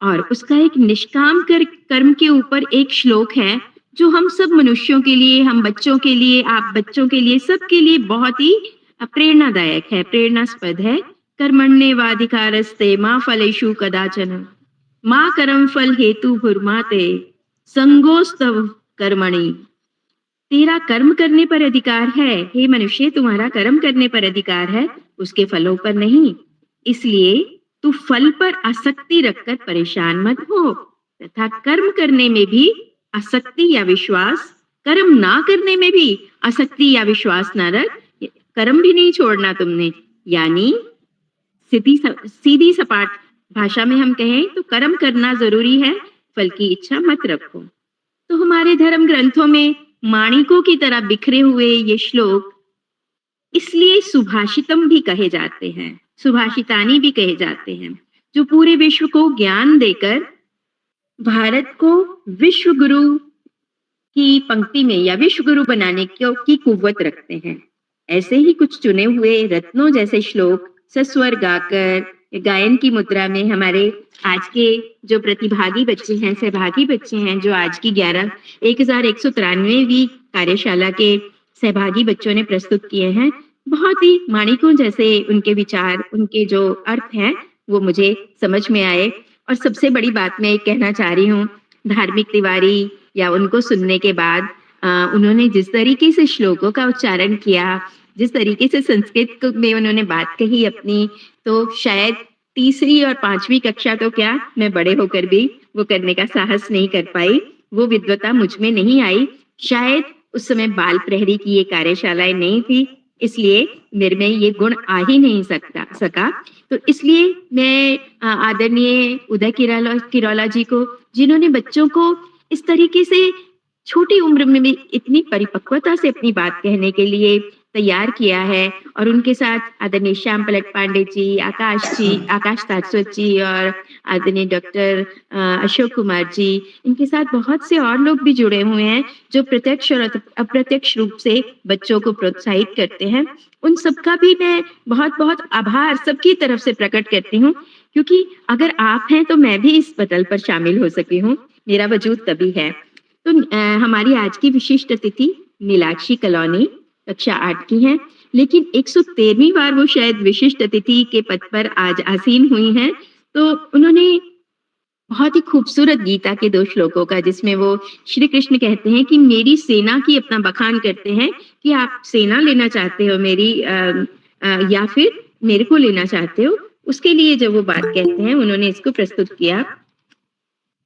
और उसका एक निष्काम कर्म के ऊपर एक श्लोक है जो हम सब मनुष्यों के लिए, हम बच्चों के लिए, आप बच्चों के लिए, सबके लिए बहुत ही प्रेरणादायक है, प्रेरणास्पद है। कर्मण्येवाधिकारस्ते मा फलेषु कदाचन मा कर्म फल हेतु भुर्माते संगोस्तव कर्मणि। तेरा कर्म करने पर अधिकार है हे मनुष्य, तुम्हारा कर्म करने पर अधिकार है, उसके फलों पर नहीं। इसलिए तू फल पर आसक्ति रखकर परेशान मत हो तथा कर्म करने में भी आसक्ति या विश्वास, कर्म ना करने में भी आसक्ति या विश्वास न रख। कर्म भी नहीं छोड़ना तुमने, यानी सीधी सपाट भाषा में हम कहें तो कर्म करना जरूरी है, फल की इच्छा मत रखो। तो हमारे धर्म ग्रंथों में माणिकों की तरह बिखरे हुए ये श्लोक इसलिए सुभाषितम भी कहे जाते हैं, सुभाषितानी भी कहे जाते हैं, जो पूरे विश्व को ज्ञान देकर भारत को विश्व गुरु की पंक्ति में या विश्व गुरु बनाने की कुव्वत रखते हैं। ऐसे ही कुछ चुने हुए रत्नों जैसे श्लोक सस्वर गाकर गायन की मुद्रा में हमारे आज के जो प्रतिभागी बच्चे हैं, सहभागी बच्चे हैं, जो आज की 1193वीं कार्यशाला के सहभागी बच्चों ने प्रस्तुत किए हैं, बहुत ही माणिकों जैसे उनके विचार, उनके जो अर्थ हैं वो मुझे समझ में आए। और सबसे बड़ी बात मैं कहना चाह रही हूँ, धार्मिक तिवारी या उनको सुनने के बाद उन्होंने जिस तरीके से श्लोकों का उच्चारण किया, जिस तरीके से संस्कृत में उन्होंने बात कही अपनी, तो शायद 3री और 5वीं कक्षा तो क्या, मैं बड़े होकर भी वो करने का साहस नहीं कर पाई, वो विद्वता मुझ में नहीं आई। शायद उस समय बाल प्रहरी की ये कार्यशालाएं नहीं थी, इसलिए मेरे में ये गुण आ ही नहीं सका। तो इसलिए मैं आदरणीय उदय किरोला जी को, जिन्होंने बच्चों को इस तरीके से छोटी उम्र में भी इतनी परिपक्वता से अपनी बात कहने के लिए तैयार किया है, और उनके साथ आदरणीय श्याम पलट पांडे जी, आकाश सारस्वत जी और आदरणीय डॉक्टर अशोक कुमार जी, इनके साथ बहुत से और लोग भी जुड़े हुए हैं जो प्रत्यक्ष और अप्रत्यक्ष रूप से बच्चों को प्रोत्साहित करते हैं। उन सबका भी मैं बहुत बहुत आभार सबकी तरफ से प्रकट करती हूँ, क्योंकि अगर आप हैं तो मैं भी इस पटल पर शामिल हो सकी हूँ, मेरा वजूद तभी है। तो हमारी आज की विशिष्ट अतिथि मीनाक्षी कलौनी कक्षा 8 की हैं, लेकिन 113वीं बार वो शायद विशिष्ट अतिथि के पद पर आज आसीन हुई हैं। तो उन्होंने बहुत ही खूबसूरत गीता के 2 श्लोकों का, जिसमें वो श्री कृष्ण कहते हैं कि मेरी सेना की अपना बखान करते हैं कि आप सेना लेना चाहते हो मेरी या फिर मेरे को लेना चाहते हो, उसके लिए जो वो बात कहते हैं उन्होंने इसको प्रस्तुत किया।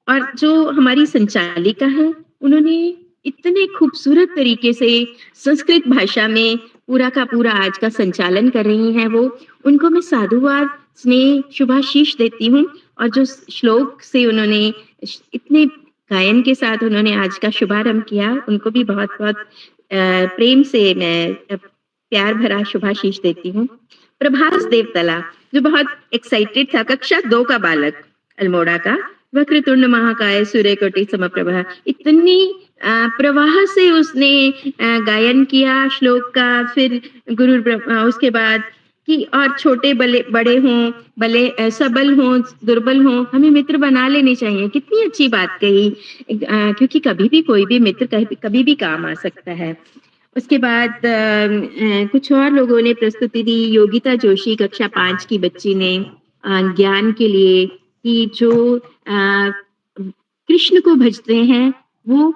और जो हमारी संचालिका है, उन्होंने इतने खूबसूरत तरीके से संस्कृत भाषा में पूरा का पूरा आज का संचालन कर रही हैं, वो उनको मैं साधुवाद, स्नेह, शुभाशीष देती हूँ। और जो श्लोक से उन्होंने इतने गायन के साथ उन्होंने आज का शुभारंभ किया, उनको भी बहुत बहुत प्रेम से मैं प्यार भरा शुभाशीष देती हूँ। प्रभास देवतला, जो बहुत एक्साइटेड था, कक्षा 2 का बालक अल्मोड़ा का, वक्रतुंड महाकाय सूर्यकोटि समप्रभा, इतनी प्रवाह से उसने गायन किया श्लोक का। फिर गुरु उसके बाद कि और छोटे बड़े हों, भले सबल हों, दुर्बल हों, हमें मित्र बना लेने चाहिए। कितनी अच्छी बात कही, क्योंकि कभी भी कोई भी मित्र कभी भी काम आ सकता है। उसके बाद कुछ और लोगों ने प्रस्तुति दी। योगिता जोशी कक्षा 5 की बच्ची ने ज्ञान के लिए कि जो कृष्ण को भजते हैं वो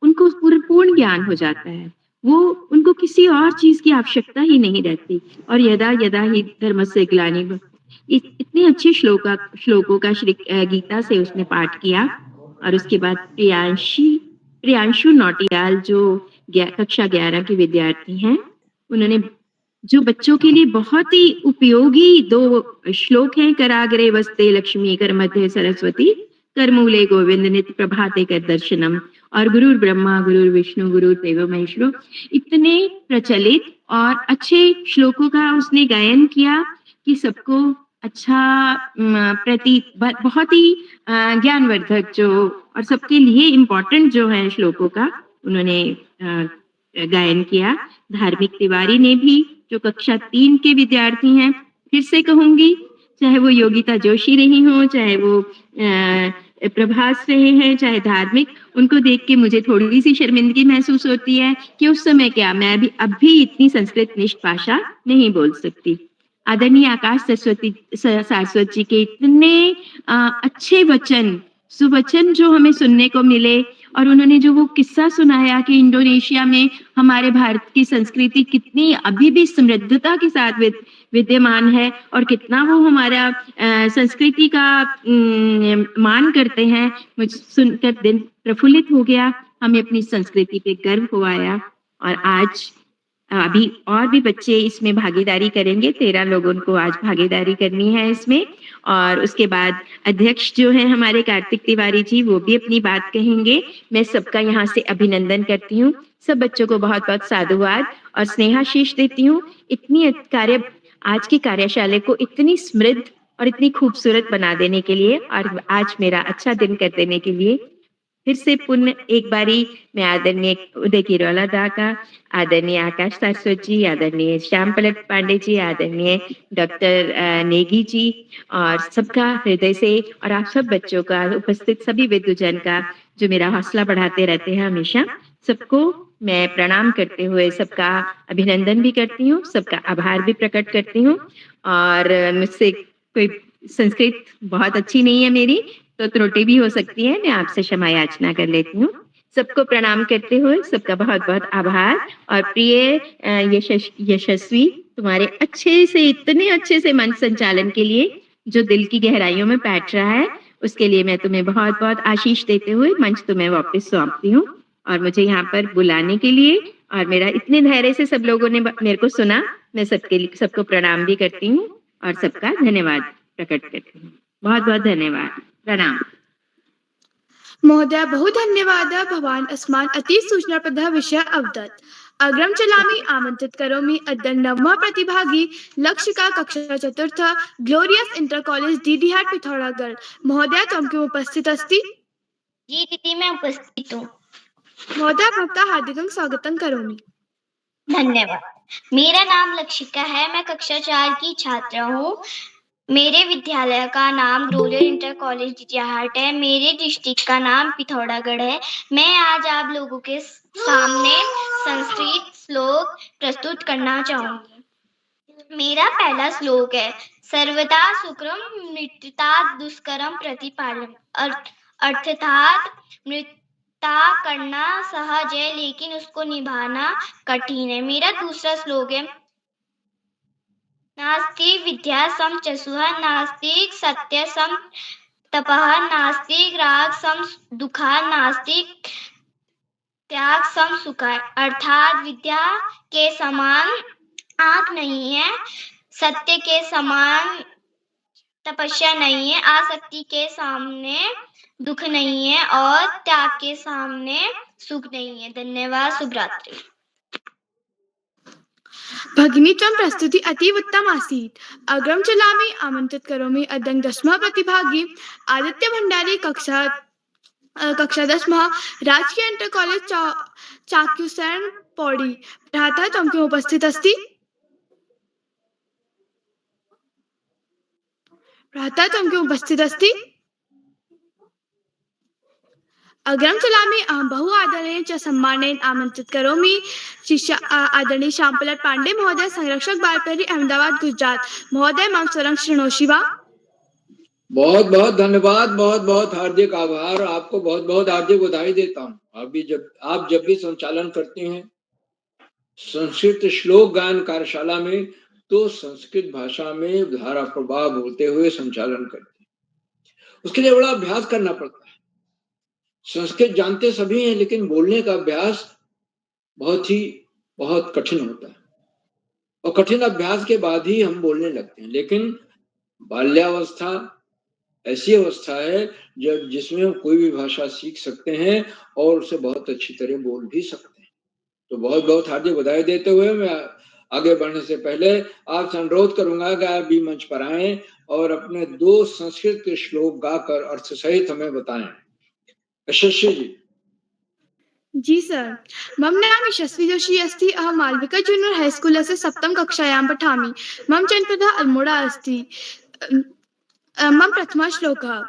उनको पूर्ण ज्ञान हो जाता है, वो उनको किसी और चीज की आवश्यकता ही नहीं रहती। और यदा यदा ही धर्मस्य ग्लानि, इतने अच्छे श्लोकों का श्री गीता से उसने पाठ किया। और उसके बाद प्रियांशु नौटियाल जो कक्षा 11 के विद्यार्थी हैं, उन्होंने जो बच्चों के लिए बहुत ही उपयोगी 2 श्लोक हैं, कराग्रे वस्ते लक्ष्मी कर मध्य सरस्वती करमूले गोविंद नित्य प्रभाते कर दर्शनम, और गुरुर ब्रह्मा गुरुर विष्णु गुरुर्देवो महेश्वरो, इतने प्रचलित और अच्छे श्लोकों का उसने गायन किया कि सबको अच्छा बहुत ही ज्ञानवर्धक जो और सबके लिए इम्पोर्टेंट जो है श्लोकों का उन्होंने गायन किया। धार्मिक तिवारी ने भी, जो कक्षा 3 के विद्यार्थी हैं, फिर से कहूंगी, चाहे वो योगिता जोशी रही हो, चाहे वो प्रभास रहे हैं, चाहे धार्मिक, उनको देख के मुझे थोड़ी सी शर्मिंदगी महसूस होती है कि उस समय क्या मैं अब भी इतनी संस्कृत निष्ठ भाषा नहीं बोल सकती। आदरणीय आकाश सारस्वत जी के इतने अच्छे वचन, सुवचन जो हमें सुनने को मिले, और उन्होंने जो वो किस्सा सुनाया कि इंडोनेशिया में हमारे भारत की संस्कृति कितनी अभी भी समृद्धता के साथ विद्यमान है और कितना वो हमारा संस्कृति का मान करते हैं, मुझे सुनकर दिल प्रफुल्लित हो गया। हमें अपनी संस्कृति पे गर्व हो आया। और आज अभी और भी बच्चे इसमें भागीदारी करेंगे। 13 लोगों को आज भागीदारी करनी है इसमें। और उसके बाद अध्यक्ष जो है हमारे कार्तिक तिवारी जी, वो भी अपनी बात कहेंगे। मैं सबका यहाँ से अभिनंदन करती हूँ। सब बच्चों को बहुत बहुत साधुवाद और स्नेहाशीष देती हूँ। इतनी आज की कार्यशाला को इतनी समृद्ध और इतनी खूबसूरत बना देने के लिए, और आज मेरा अच्छा दिन कर देने के लिए फिर से पुनः एक बारी मैं आदरणीय उदय किरोला दा का, आदरणीय आकाश सारस्वत जी, आदरणीय श्याम पलट पांडे जी, आदरणीय डॉक्टर नेगी जी, और सबका हृदय से, और आप सब बच्चों का, उपस्थित सभी विद्वजन का जो मेरा हौसला बढ़ाते रहते हैं हमेशा, सबको मैं प्रणाम करते हुए सबका अभिनंदन भी करती हूँ, सबका आभार भी प्रकट करती हूँ। और मुझसे कोई संस्कृत बहुत अच्छी नहीं है मेरी, तो त्रुटि भी हो सकती है, मैं आपसे क्षमा याचना कर लेती हूँ। सबको प्रणाम करते हुए सबका बहुत बहुत आभार। और प्रिय यशस्वी, तुम्हारे इतने अच्छे से मंच संचालन के लिए जो दिल की गहराइयों में बैठ रहा है, उसके लिए मैं तुम्हें बहुत बहुत आशीष देते हुए मंच तुम्हें वापस सौंपती हूँ। और मुझे यहाँ पर बुलाने के लिए और मेरा इतने धैर्य से सब लोगों ने मेरे को सुना, मैं सबको प्रणाम भी करती हूँ और सबका धन्यवाद प्रकट करती हूँ। बहुत बहुत धन्यवाद, प्रणाम। महोदय बहु धन्यवाद भवान् अस्मान् अतिसूचनाप्रदः विषय अवदत्। अग्रम चलामि आमन्त्रित करोमि अद्य नवमः प्रतिभागी लक्षिका कक्षा चतुर्थ glorious inter college Didihat Pithoragarh. महोदय त्वं किम् उपस्थित अस्ति? जी दीदी, मैं उपस्थित हूँ। महोदय भवतः हार्दिकं स्वागतं करोमि। धन्यवाद। मेरा नाम लक्षिका है, मैं कक्षा 4 की छात्रा हूँ। मेरे विद्यालय का नाम ग्लोरियस इंटर कॉलेज डीडीहाट है। मेरे डिस्ट्रिक्ट का नाम पिथौरागढ़ है। मैं आज आप लोगों के सामने संस्कृत श्लोक प्रस्तुत करना चाहूंगी। मेरा पहला श्लोक है, सर्वदा सुकृम मृत्युता दुष्करम प्रतिपालम। अर्थात मृत्युता करना सहज है, लेकिन उसको निभाना कठिन है। मेरा दूसरा श्लोक है, नास्ति विद्या सम चसुः, नास्ति सत्य सम तपः, नास्ति राग सम दुखः, नास्ति त्याग सम सुख। अर्थात विद्या के समान आंख नहीं है, सत्य के समान तपस्या नहीं है, आसक्ति के सामने दुख नहीं है और त्याग के सामने सुख नहीं है। धन्यवाद। शुभ रात्रि। भगिनी त्वं प्रस्तुति अतीव उत्तम आसीत्। अग्रम चलामि आमन्त्रित करोमि अद्य दशमः प्रतिभागी आदित्य भंडारी कक्षा 10 राजकीय इंटर कॉलेज चाक्यूसैन पौड़ी। भ्राता त्वं किम् उपस्थित अस्ति? भ्राता त्वं किम् उपस्थित अस्ति? अग्रम चलामि अहं बहु आदरेण च सम्मानेन आमन्त्रित करोमि शिष्य आदरणीय श्यामपलट पांडे महोदय, संरक्षक बालपीढ़ी अहमदाबाद गुजरात। महोदय मम स्वरं शृणोषि वा? बहुत बहुत धन्यवाद, बहुत बहुत हार्दिक आभार, आपको बहुत बहुत हार्दिक बधाई देता हूँ। आप जब भी संचालन करते हैं संस्कृत श्लोक गायन कार्यशाला में, तो संस्कृत भाषा में धारा प्रवाह बोलते हुए संचालन करते हैं। उसके लिए बड़ा अभ्यास करना पड़ता है। संस्कृत जानते सभी हैं, लेकिन बोलने का अभ्यास बहुत कठिन होता है, और कठिन अभ्यास के बाद ही हम बोलने लगते हैं। लेकिन बाल्यावस्था ऐसी अवस्था है जिसमें हम कोई भी भाषा सीख सकते हैं और उसे बहुत अच्छी तरह बोल भी सकते हैं। तो बहुत बहुत हार्दिक बधाई देते हुए मैं आगे बढ़ने से पहले आपसे अनुरोध करूंगा कि आप भी मंच पर आएं और अपने 2 संस्कृत श्लोक गाकर अर्थ सहित हमें बताएं। यशस्वी जी। जी सर, मम नाम यशस्वी जोशी अस्ति। अहं मालविका जूनियर हाई स्कूलस्य सप्तम कक्षायां पठामि। मम जनपदः अल्मोड़ा अस्ति। मम प्रथमः श्लोकः,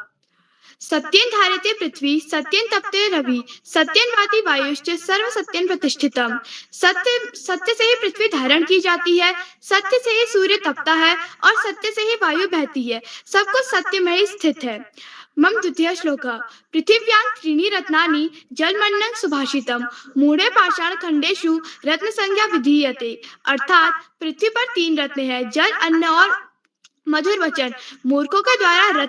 सत्येन धार्यते पृथ्वी, सत्येन तपते रवि, सत्येन भाति वायुश्च, सर्व सत्येन प्रतिष्ठितम्। सत्य से ही पृथ्वी धारण की जाती है, सत्य से ही सूर्य तपता है और सत्य से ही वायु बहती है। सब कुछ सत्य में ही स्थित है। मम द्वितीय श्लोक। पृथिव्यां त्रीणि रत्नानि जलमन्नं सुभाषितम्, मूढ़े पाषाण खंडेषु रत्न संज्ञा विधीयते। अर्थात पृथ्वी पर 3 रत्न है, जल, अन्न और मधुर वचन। मूर्खों के द्वारा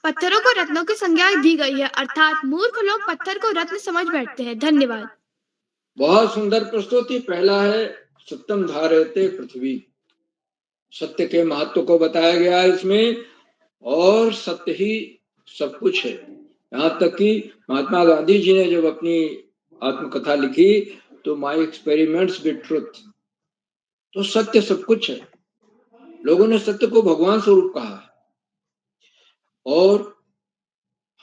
पत्थरों को रत्नों की संज्ञा दी गई है, अर्थात मूर्ख लोग पत्थर को रत्न समझ बैठते हैं। धन्यवाद। बहुत सुंदर प्रस्तुति। पहला है सत्यम धारयते पृथ्वी, सत्य के महत्व को बताया गया है इसमें, और सत्य ही सब कुछ है। यहाँ तक कि महात्मा गांधी जी ने जब अपनी आत्मकथा लिखी तो माई एक्सपेरिमेंट्स विद ट्रुथ, तो सत्य सब कुछ है। लोगों ने सत्य को भगवान स्वरूप कहा है, और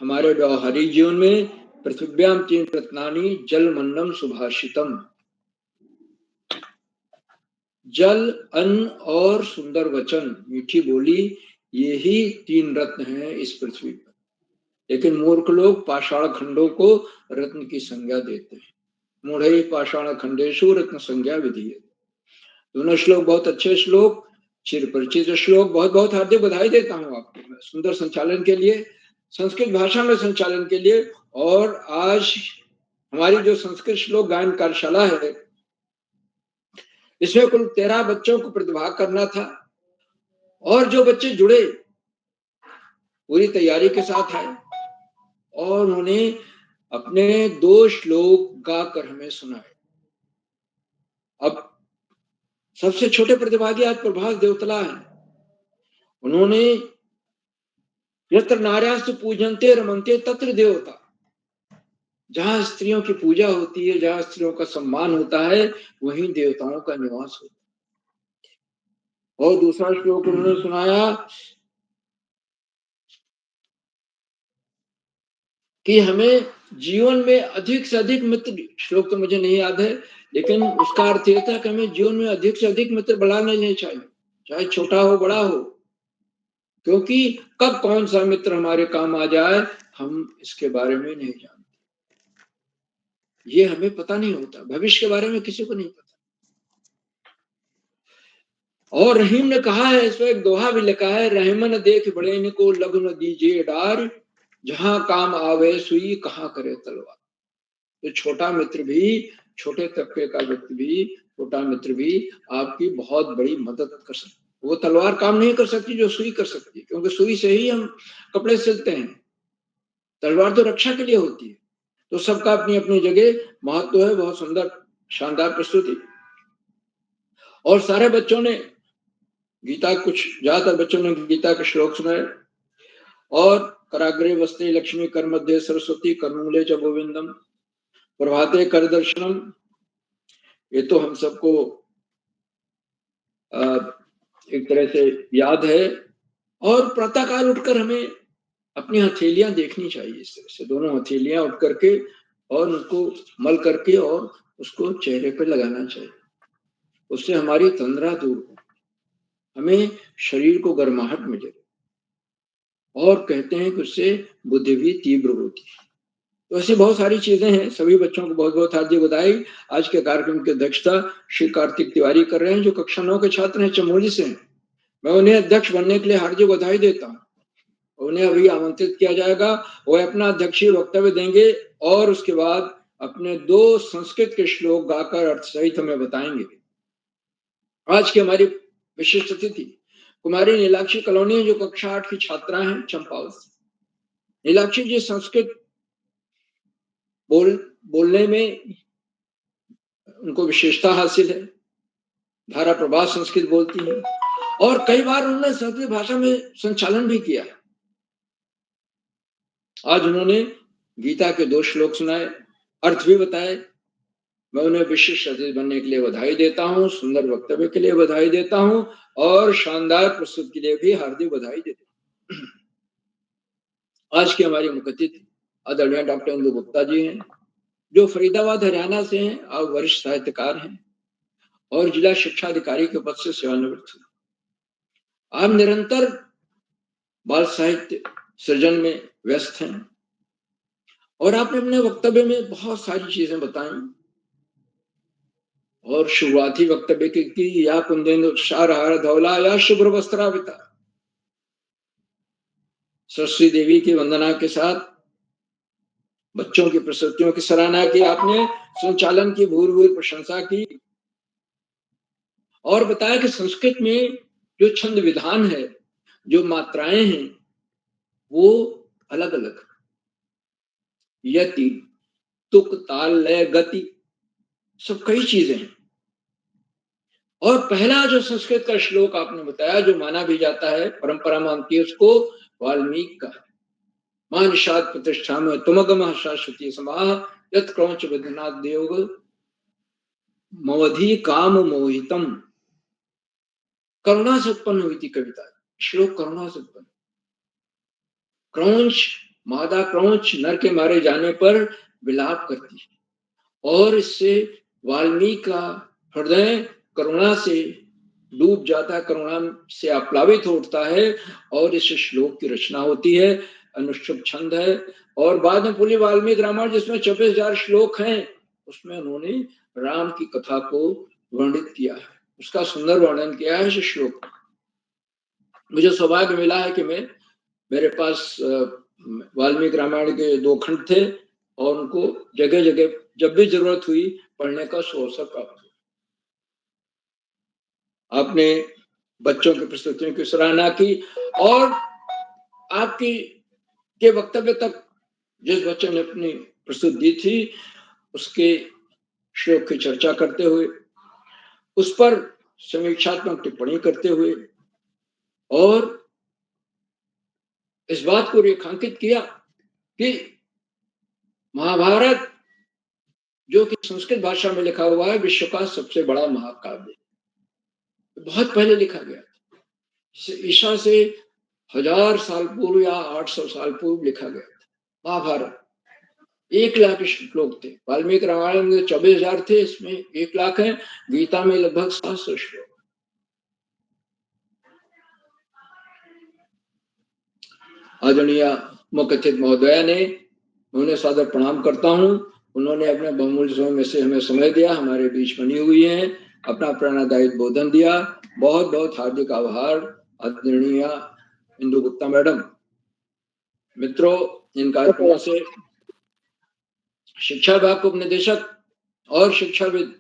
हमारे व्यवहारिक जीवन में पृथ्व्याम 3 रत्नानि जलमन्नं सुभाषितम, जल, अन्न और सुंदर वचन, मीठी बोली, ये ही 3 रत्न हैं इस पृथ्वी पर। लेकिन मूर्ख लोग पाषाण खंडों को रत्न की संज्ञा देते हैं। मूढ़े पाषाण खंडेषु रत्न संज्ञा विधीयते। दोनों श्लोक बहुत अच्छे श्लोक, चिर परिचित श्लोक। बहुत बहुत हार्दिक बधाई देता हूँ आपको सुंदर संचालन के लिए, संस्कृत भाषा में संचालन के लिए। और आज हमारी जो संस्कृत श्लोक गायन कार्यशाला है, इसमें कुल 13 बच्चों को प्रतिभाग करना था, और जो बच्चे जुड़े पूरी तैयारी के साथ आए और उन्होंने अपने 2 श्लोक गाकर हमें सुनाए। अब सबसे छोटे प्रतिभागी आज प्रभास देवतला हैं। उन्होंने यत्र नार्यास्तु पूजन्ते रमन्ते तत्र देवता, जहां स्त्रियों की पूजा होती है, जहां स्त्रियों का सम्मान होता है, वहीं देवताओं का निवास होता है। और दूसरा श्लोक उन्होंने सुनाया कि हमें जीवन में अधिक से अधिक मित्र, श्लोक तो मुझे नहीं याद है, लेकिन उसका अर्थ यह था कि हमें जीवन में अधिक से अधिक मित्र बनाने चाहिए, चाहे छोटा हो बड़ा हो, क्योंकि कब कौन सा मित्र हमारे काम आ जाए हम इसके बारे में नहीं जानते। ये हमें पता नहीं होता, भविष्य के बारे में किसी को नहीं पता। और रहीम ने कहा है, इसमें एक दोहा भी लिखा है, रहमन देख बड़े को लघु न दीजिए डार, जहां काम आवे सुई कहाँ करे तलवार। तो छोटा मित्र भी, छोटे तबके का व्यक्ति भी, छोटा मित्र भी आपकी बहुत बड़ी मदद कर सकता है। वो तलवार काम नहीं कर सकती जो सुई कर सकती है, क्योंकि सुई से ही हम कपड़े सिलते हैं, तलवार तो रक्षा के लिए होती है। तो सबका अपनी अपनी जगह महत्व है। बहुत सुंदर शानदार प्रस्तुति। और सारे बच्चों ने गीता, कुछ ज्यादातर बच्चों ने गीता के श्लोक सुनाए। और कराग्रे वस्ते लक्ष्मी, कर मध्य सरस्वती, करमूले च गोविंदम, प्रभाते कर दर्शनम, ये तो हम सबको एक तरह से याद है। और प्रातःकाल उठकर हमें अपनी हथेलियां देखनी चाहिए, इस तरह से दोनों हथेलियां उठ करके और उसको मल करके और उसको चेहरे पे लगाना चाहिए। उससे हमारी तंद्रा दूर हो, हमें शरीर को गर्माहट मिले, और कहते हैं कि उससे बुद्धि भी तीव्र होती है। तो ऐसी बहुत सारी चीजें हैं। सभी बच्चों को बहुत बहुत हार्दिक बधाई। आज के कार्यक्रम की अध्यक्षता श्री कार्तिक तिवारी कर रहे हैं, जो कक्षा 9 के छात्र हैं, चमोली से हैं। मैं उन्हें अध्यक्ष बनने के लिए हार्दिक बधाई देता हूँ। उन्हें अभी आमंत्रित किया जाएगा, वो अपना अध्यक्षीय वक्तव्य देंगे और उसके बाद अपने 2 संस्कृत के श्लोक गाकर अर्थ सहित हमें बताएंगे। आज की हमारी विशिष्ट अतिथि कुमारी नीलाक्षी कॉलोनी, जो कक्षा 8 की छात्रा हैं चंपावत से। नीलाक्षी जी संस्कृत बोलने में उनको विशेषता हासिल है, धारा प्रभा संस्कृत बोलती है, और कई बार उन्होंने संस्कृत भाषा में संचालन भी किया है। आज उन्होंने गीता के 2 श्लोक सुनाए, अर्थ भी बताए। मैं उन्हें विशिष्ट अतिथि बनने के लिए बधाई देता हूँ, सुंदर वक्तव्य के लिए बधाई देता हूँ, और शानदार प्रस्तुति के लिए भी हार्दिक बधाई देता हूँ। आज की हमारी मुख्य अतिथि आदरणीय डॉक्टर इंदु गुप्ता जी हैं, जो फरीदाबाद हरियाणा से हैं और वरिष्ठ साहित्यकार हैं और जिला शिक्षा अधिकारी के पद से सेवानिवृत्त हुए। आप निरंतर बाल साहित्य सृजन में व्यस्त हैं। और आपने अपने वक्तव्य में बहुत सारी चीजें बताई और शुरुआती वक्तव्य की या कुंदेंदु शारहार धौला या शुभ्र वस्त्राविता, सरस्वती देवी की वंदना के साथ बच्चों की प्रस्तुतियों की सराहना की आपने, संचालन की भूर भूर प्रशंसा की और बताया कि संस्कृत में जो छंद विधान है, जो मात्राएं हैं, वो अलग अलग, यति, तुक, ताल, लय, गति, सब कई चीजें हैं। और पहला जो संस्कृत का श्लोक आपने बताया, जो माना भी जाता है, परंपरा मानती है उसको, वाल्मीकि का है। मान निषाद प्रतिष्ठा में तुमगम शाश्वती समाह यत क्रौच बद्रीनाथ देव मवधि काम मोहितम। करुणा से उत्पन्न हुई थी कविता, श्लोक करुणा से उत्पन्न। क्रौच, मादा क्रौच नर के मारे जाने पर विलाप करती है और इससे वाल्मीकि का हृदय करुणा से डूब जाता है, करुणा से आप्लावित होता है और इस श्लोक की रचना होती है। अनुष्ठुप छंद है और बाद में पूरी वाल्मीकि रामायण जिसमें 24,000 श्लोक हैं, उसमें उन्होंने राम की कथा को वर्णित किया है, उसका सुंदर वर्णन किया है इस श्लोक। मुझे सौभाग्य मिला है कि मेरे पास वाल्मीकि रामायण के 2 खंड थे और उनको जगह जगह जब भी जरूरत हुई पढ़ने का अवसर प्राप्त हुआ। आपने बच्चों की प्रस्तुतियों की सराहना की और आपकी के वक्तव्य तक जिस बच्चे ने अपनी प्रस्तुति दी थी उसके श्लोक की चर्चा करते हुए, उस पर समीक्षात्मक टिप्पणी करते हुए और इस बात को रेखांकित किया कि महाभारत जो कि संस्कृत भाषा में लिखा हुआ है, विश्व का सबसे बड़ा महाकाव्य, बहुत पहले लिखा गया था, ईसा से 1000 साल पूर्व या 800 साल पूर्व लिखा गया था महाभारत। 1 लाख श्लोक थे, वाल्मीकि रामायण में 24,000 थे, इसमें 1 लाख है, गीता में लगभग 700 श्लोक। आदरणीय मुख्य अतिथि महोदया ने, उन्हें सादर प्रणाम करता हूं, उन्होंने अपने बहुमूल्य समय में से हमें समय दिया, हमारे बीच बनी हुई हैं, अपना प्रेरणादायी बोधन दिया, बहुत बहुत हार्दिक आभार। आदरणीय इंदु गुप्ता मैडम, मित्रों, इन कार्यक्रमों से शिक्षा विभाग के उपनिदेशक और शिक्षाविद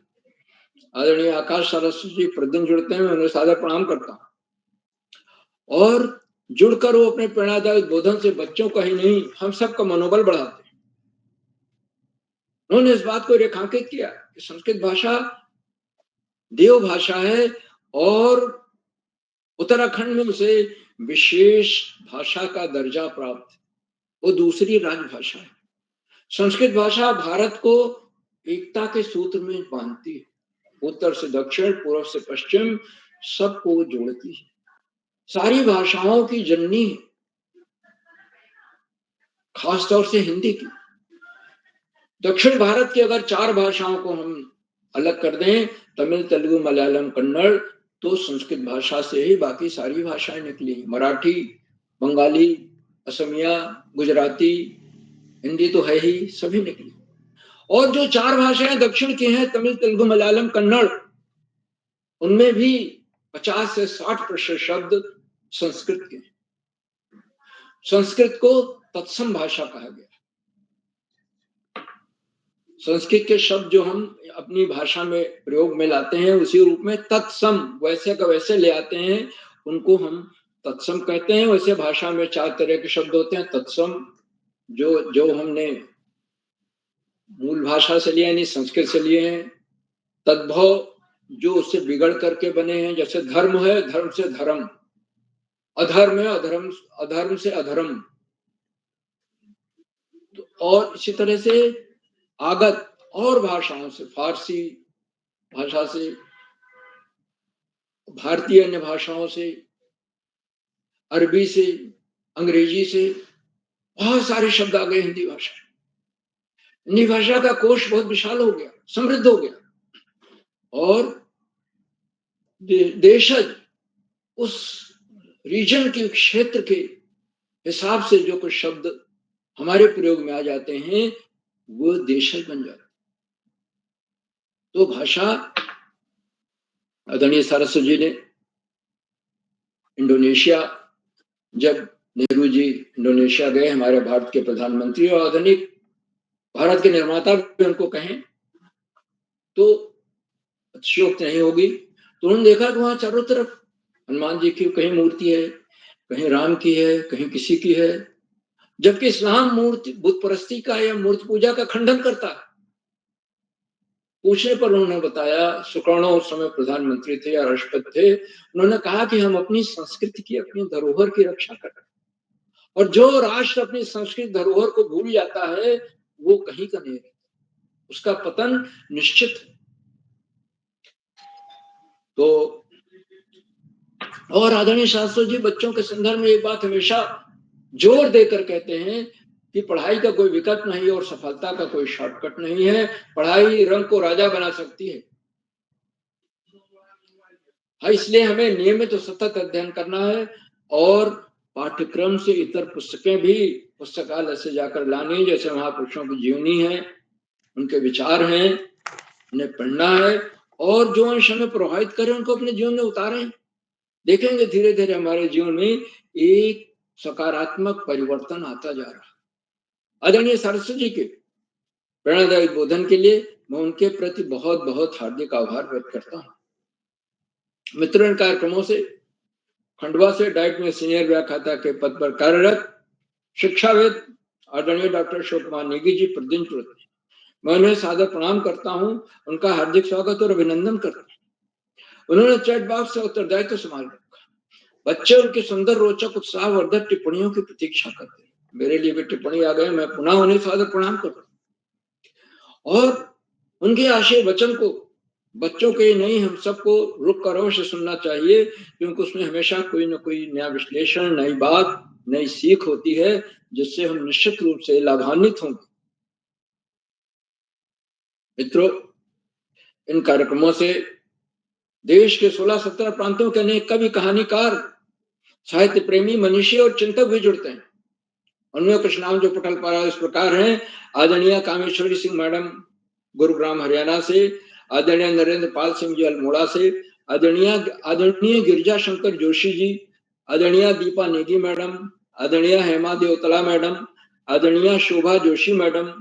आदरणीय आकाश सरस्वती जी प्रतिदिन जुड़ते हैं, मैं उन्हें सादर प्रणाम करता हूं और जुड़कर वो अपने प्रेरणादायक बोधन से बच्चों का ही नहीं, हम सबका मनोबल बढ़ाते हैं। उन्होंने इस बात को रेखांकित किया कि संस्कृत भाषा देव भाषा है और उत्तराखंड में उसे विशेष भाषा का दर्जा प्राप्त, वो दूसरी राजभाषा है। संस्कृत भाषा भारत को एकता के सूत्र में बांधती है, उत्तर से दक्षिण, पूर्व से पश्चिम, सबको जोड़ती है, सारी भाषाओं की जननी है, खासतौर से हिंदी की। दक्षिण भारत की अगर 4 भाषाओं को हम अलग कर दें, तमिल, तेलुगु, मलयालम, कन्नड़, तो संस्कृत भाषा से ही बाकी सारी भाषाएं निकली, मराठी, बंगाली, असमिया, गुजराती, हिंदी तो है ही, सभी निकली। और जो 4 भाषाएं दक्षिण की हैं, तमिल, तेलुगु, मलयालम, कन्नड़, उनमें भी 50 से 60% शब्द संस्कृत के। संस्कृत को तत्सम भाषा कहा गया। संस्कृत के शब्द जो हम अपनी भाषा में प्रयोग में लाते हैं, उसी रूप में तत्सम, वैसे का वैसे ले आते हैं, उनको हम तत्सम कहते हैं। वैसे भाषा में 4 तरह के शब्द होते हैं। तत्सम जो हमने मूल भाषा से लिया, यानी संस्कृत से लिए हैं। तद्भव, जो उससे बिगड़ करके बने हैं, जैसे धर्म है, धर्म से धर्म, अधर्म है, अधर्म से अधर्म। और इसी तरह से आगत और भाषाओं से, फारसी भाषा से, भारतीय अन्य भाषाओं से, अरबी से, अंग्रेजी से, बहुत सारे शब्द आ गए हिंदी भाषा। हिंदी भाषा का कोश बहुत विशाल हो गया, समृद्ध हो गया और देशज उस रीजन के क्षेत्र के हिसाब से जो कुछ शब्द हमारे प्रयोग में आ जाते हैं, वो देशज बन जाते। तो भाषा, आदरणीय सारस्वत जी ने इंडोनेशिया, जब नेहरू जी इंडोनेशिया गए, हमारे भारत के प्रधानमंत्री और आधुनिक भारत के निर्माता भी उनको कहें तो अतिशयोक्ति नहीं होगी। तो उन्होंने देखा कि वहां चारों तरफ हनुमान जी की कहीं मूर्ति है, कहीं राम की है, कहीं किसी की है, जबकि इस्लाम मूर्ति बुत परस्ती का या मूर्ति पूजा का खंडन करता है। पूछने पर उन्होंने बताया, सुकर्णो उस समय प्रधानमंत्री थे या राष्ट्रपति थे, उन्होंने कहा कि हम अपनी संस्कृति की, अपनी धरोहर की रक्षा कर रहे हैं, और जो राष्ट्र अपनी संस्कृति धरोहर को भूल जाता है वो कहीं का नहीं रहता, उसका पतन निश्चित है। तो और आदरणीय शास्त्री जी बच्चों के संदर्भ में एक बात हमेशा जोर देकर कहते हैं कि पढ़ाई का कोई विकल्प नहीं और सफलता का कोई शॉर्टकट नहीं है। पढ़ाई रंग को राजा बना सकती है। हाँ, इसलिए हमें नियमित और सतत अध्ययन करना है और पाठ्यक्रम से इतर पुस्तकें भी पुस्तकालय से जाकर लानी, जैसे महापुरुषों की जीवनी है, उनके विचार हैं, उन्हें पढ़ना है और जो अंश हमें प्रभावित करें उनको अपने जीवन में उतारें। देखेंगे धीरे धीरे हमारे जीवन में एक सकारात्मक परिवर्तन आता जा रहा है। आदरणीय सरस्वती जी के प्रेरणादायक बोधन के लिए मैं उनके प्रति बहुत बहुत हार्दिक आभार व्यक्त करता हूँ। मित्रों, इन कार्यक्रमों से खंडवा से डाइट में सीनियर व्याख्याता के पद पर कार्यरत शिक्षाविद आदरणीय डॉक्टर अशोक कुमार नेगी जी प्रतिदिन जुड़ते हैं। मैं उन्हें सादर प्रणाम करता हूँ, उनका हार्दिक स्वागत और अभिनंदन करता हूँ। उन्होंने चैट बॉक्स से उत्तरदायित्व संभाल रखा। बच्चे उनकी सुंदर, रोचक, उत्साहवर्धक टिप्पणियों की प्रतीक्षा करते हैं। मेरे लिए भी टिप्पणी आ गए, मैं पुनः उन्हें सादर प्रणाम करता हूँ और उनके आशय वचन को बच्चों के नहीं हम सबको रुक कर अवश्य सुनना चाहिए, क्योंकि उसमें हमेशा कोई न कोई नया विश्लेषण, नई बात, नई सीख होती है, जिससे हम निश्चित रूप से लाभान्वित होंगे। मित्रों, इन कार्यक्रमों से देश के 16-17 प्रांतों के अनेक कवि, कहानीकार, साहित्य प्रेमी, मनीषी और चिंतक भी जुड़ते हैं। उनमें कुछ नाम जो पटल पर इस प्रकार हैं। आदरणीय कामेश्वरी सिंह मैडम गुरुग्राम हरियाणा से, आदरणीय नरेंद्र पाल सिंह जी अल्मोड़ा से, आदरणीय गिरिजा शंकर जोशी जी, आदरणीय दीपा नेगी मैडम, आदरणीय हेमा देवतला मैडम, आदरणीय शोभा जोशी मैडम,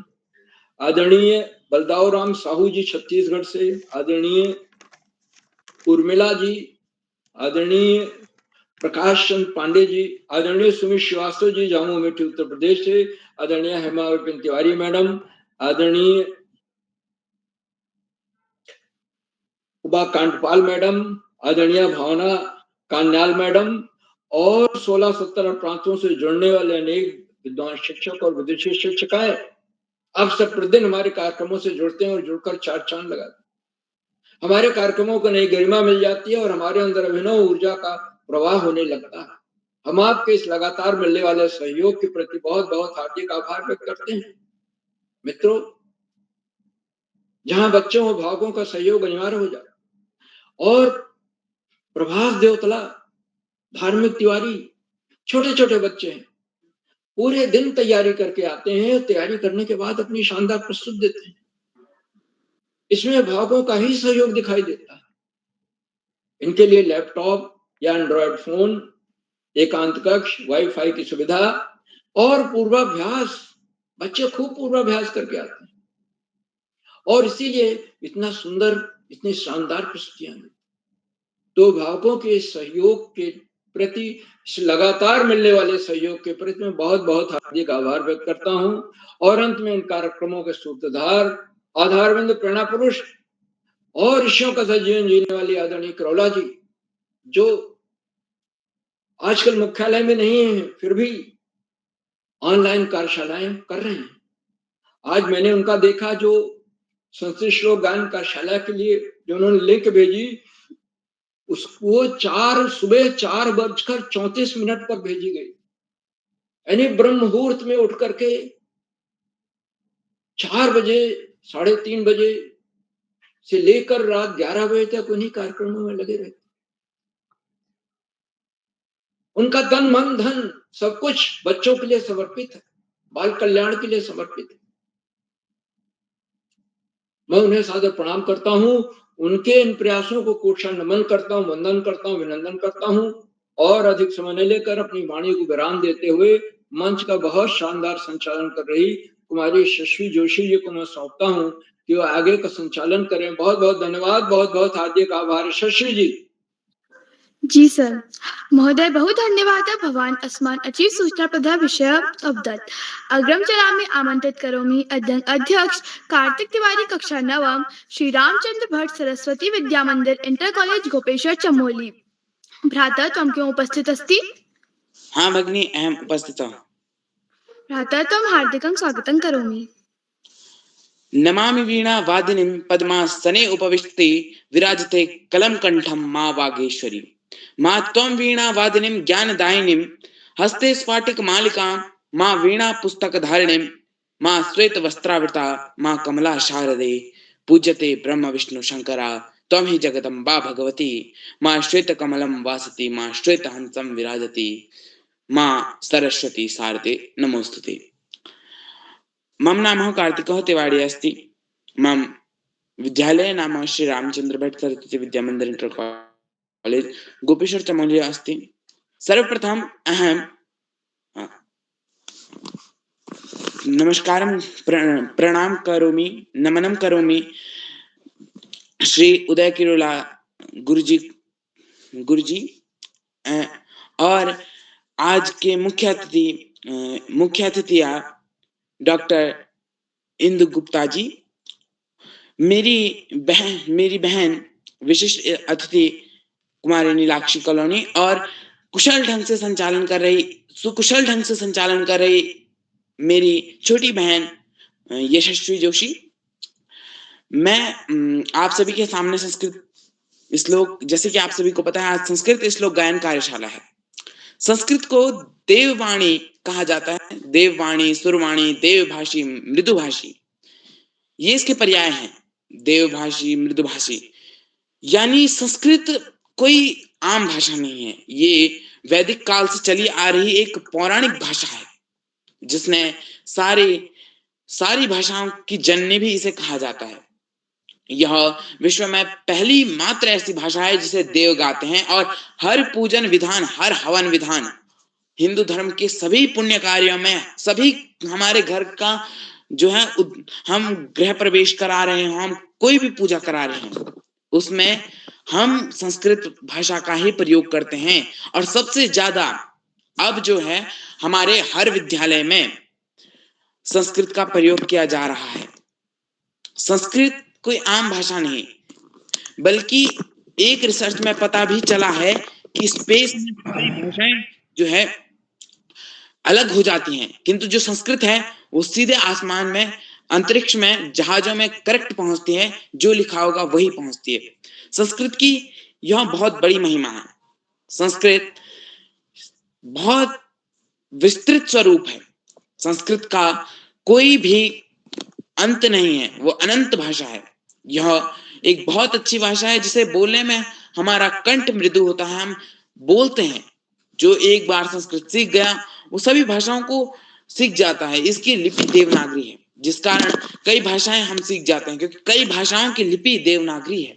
आदरणीय बलदाव राम साहू जी छत्तीसगढ़ से, आदरणीय उर्मिला जी, आदरणीय प्रकाश चंद पांडे जी, आदरणीय सुमित श्रीवास्तव जी जामू अमेठी उत्तर प्रदेश से, आदरणीय हेमा विपिन तिवारी मैडम, आदरणीय उबा कांडपाल मैडम, आदरणीय भावना कान्याल मैडम और 16-17 प्रांतों से जुड़ने वाले अनेक विद्वान शिक्षक और विदेशी शिक्षिकाएं अब सब प्रतिदिन हमारे कार्यक्रमों से जुड़ते हैं और जुड़कर चार चांद लगाते हैं। हमारे कार्यक्रमों को नई गरिमा मिल जाती है और हमारे अंदर अभिनव ऊर्जा का प्रवाह होने लगता है। हम आपके इस लगातार मिलने वाले सहयोग के प्रति बहुत बहुत हार्दिक आभार व्यक्त करते हैं। मित्रों, जहां बच्चों और भावकों का सहयोग अनिवार्य हो जाता और प्रभास देवतला, धार्मिक तिवारी, छोटे छोटे बच्चे हैं, पूरे दिन तैयारी करके आते हैं, तैयारी करने के बाद अपनी शानदार प्रस्तुत देते हैं। इसमें भावकों का ही सहयोग दिखाई देता है। इनके लिए लैपटॉप या एंड्रॉयड फोन, एकांत कक्ष, वाईफाई की सुविधा और पूर्वाभ्यास, बच्चे खूब पूर्वाभ्यास करके आते हैं और इसीलिए इतना सुंदर, इतनी शानदार प्रस्तुतियां हैं। तो भावकों के सहयोग के प्रति, लगातार मिलने वाले सहयोग के प्रति मैं बहुत बहुत हार्दिक आभार व्यक्त करता हूं और अंत में इन कार्यक्रमों के सूत्रधार, आधारबिंद, प्रेरणा पुरुष और ऋषियों का जीवन जीने वाली आदरणीय करोला जी, जो आजकल मुख्यालय में नहीं है फिर भी ऑनलाइन कार्यशालाएं कर रहे हैं। आज मैंने उनका देखा, जो संस्कृत श्लोक गायन कार्यशाला के लिए जो उन्होंने लिंक भेजी, उसको सुबह 4:34 पर भेजी गई। यानी ब्रह्म मुहूर्त में उठ करके 4 बजे, 3:30 बजे से लेकर रात 11 बजे तक उन्हीं कार्यक्रमों में लगे रहते। उनका तन, मन, धन सब कुछ बच्चों के लिए समर्पित है। बाल कल्याण के लिए समर्पित है। मैं उन्हें सादर प्रणाम करता हूँ, उनके इन प्रयासों को कोटि नमन करता हूँ, वंदन करता हूँ, अभिनंदन करता हूँ और अधिक समय न लेकर अपनी वाणी को विराम देते हुए मंच का बहुत शानदार संचालन कर रही कुमारी शश्वी जोशी जी को मैं सौंपता हूँ कि वो आगे का संचालन करें। बहुत बहुत धन्यवाद, बहुत बहुत हार्दिक आभार शश्वी जी। जी सर महोदय, बहु धन्यवाद भवान् अस्मान् अचीव सूचनाप्रदा विषय अवदत्। अग्रम चलामि आमन्त्रित करोमि अध्यक्ष कार्तिक तिवारी कक्षा नवम श्री रामचंद्र भट्ट सरस्वती विद्या मंदिर इंटर कॉलेज गोपेश्वर चमोली। भ्राता त्वं किम् उपस्थित अस्ति? हाँ भगिनी, अहम उपस्थित हूँ। भ्राता त्वं हार्दिकं स्वागतं करोमि। नमामि वीणा वादिनीं पद्मासने उपविष्टि विराजते कलम कंठम माँ वागेश्वरी। माँ त्वं वीणा वादिनीं ज्ञानदायिनीं हस्ते स्फाटिक मालिका माँ वीणा पुस्तक धारिणीं माँ श्वेत वस्त्रावृता माँ कमला शारदे। पूज्यते ब्रह्म विष्णु शंकरा त्वं हि जगदम्बा भगवती। माँ श्वेत कमलम वासती माँ श्वेत हंसम विराजती माँ सरस्वती शारदे नमोस्तुते। मम नाम कार्तिकः तिवारी अस्ति। मम विद्यालय नाम श्री रामचंद्र भट्ट सरस्वती विद्या मंदिर इंटर कॉलेज गोपेश्वर चमोली अस्ति। सर्वप्रथम अहम नमस्कारं प्रणाम करोमि, नमनं करोमि श्री उदय किरोला गुरुजी और आज के मुख्य अतिथियां डॉक्टर इंदु गुप्ता जी, मेरी बहन विशिष्ट अतिथि कुमारी नीलाक्षी कॉलोनी और सुकुशल ढंग से संचालन कर रही मेरी छोटी बहन यशस्वी जोशी। मैं आप सभी के सामने संस्कृत श्लोक, जैसे कि आप सभी को पता है आज संस्कृत श्लोक गायन कार्यशाला है। संस्कृत को देववाणी कहा जाता है। देववाणी, सुरवाणी, देवभाषी, मृदुभाषी, ये इसके पर्याय हैं। देवभाषी, मृदुभाषी, यानी संस्कृत कोई आम भाषा नहीं है। ये वैदिक काल से चली आ रही एक पौराणिक भाषा है जिसने सारी भाषाओं की जननी भी इसे कहा जाता है। यह विश्व में पहली मात्र ऐसी भाषा है जिसे देव गाते हैं और हर पूजन विधान, हर हवन विधान, हिंदू धर्म के सभी पुण्य कार्यों में, सभी हमारे घर का जो है हम गृह प्रवेश करा रहे हैं, हम कोई भी पूजा करा रहे हैं, उसमें हम संस्कृत भाषा का ही प्रयोग करते हैं। और सबसे ज्यादा अब जो है हमारे हर विद्यालय में संस्कृत का प्रयोग किया जा रहा है। संस्कृत कोई आम भाषा नहीं, बल्कि एक रिसर्च में पता भी चला है कि स्पेस में सारी भाषाएं जो है अलग हो जाती हैं, किंतु जो संस्कृत है वो सीधे आसमान में, अंतरिक्ष में, जहाजों में करेक्ट पहुंचती है। जो लिखा होगा वही पहुंचती है। संस्कृत की यह बहुत बड़ी महिमा है। संस्कृत बहुत विस्तृत स्वरूप है। संस्कृत का कोई भी अंत नहीं है, वो अनंत भाषा है। यह एक बहुत अच्छी भाषा है जिसे बोलने में हमारा कंठ मृदु होता है, हम बोलते हैं। जो एक बार संस्कृत सीख गया वो सभी भाषाओं को सीख जाता है। इसकी लिपि देवनागरी है, जिस कारण कई भाषाएं हम सीख जाते हैं, क्योंकि कई भाषाओं की लिपि देवनागरी है।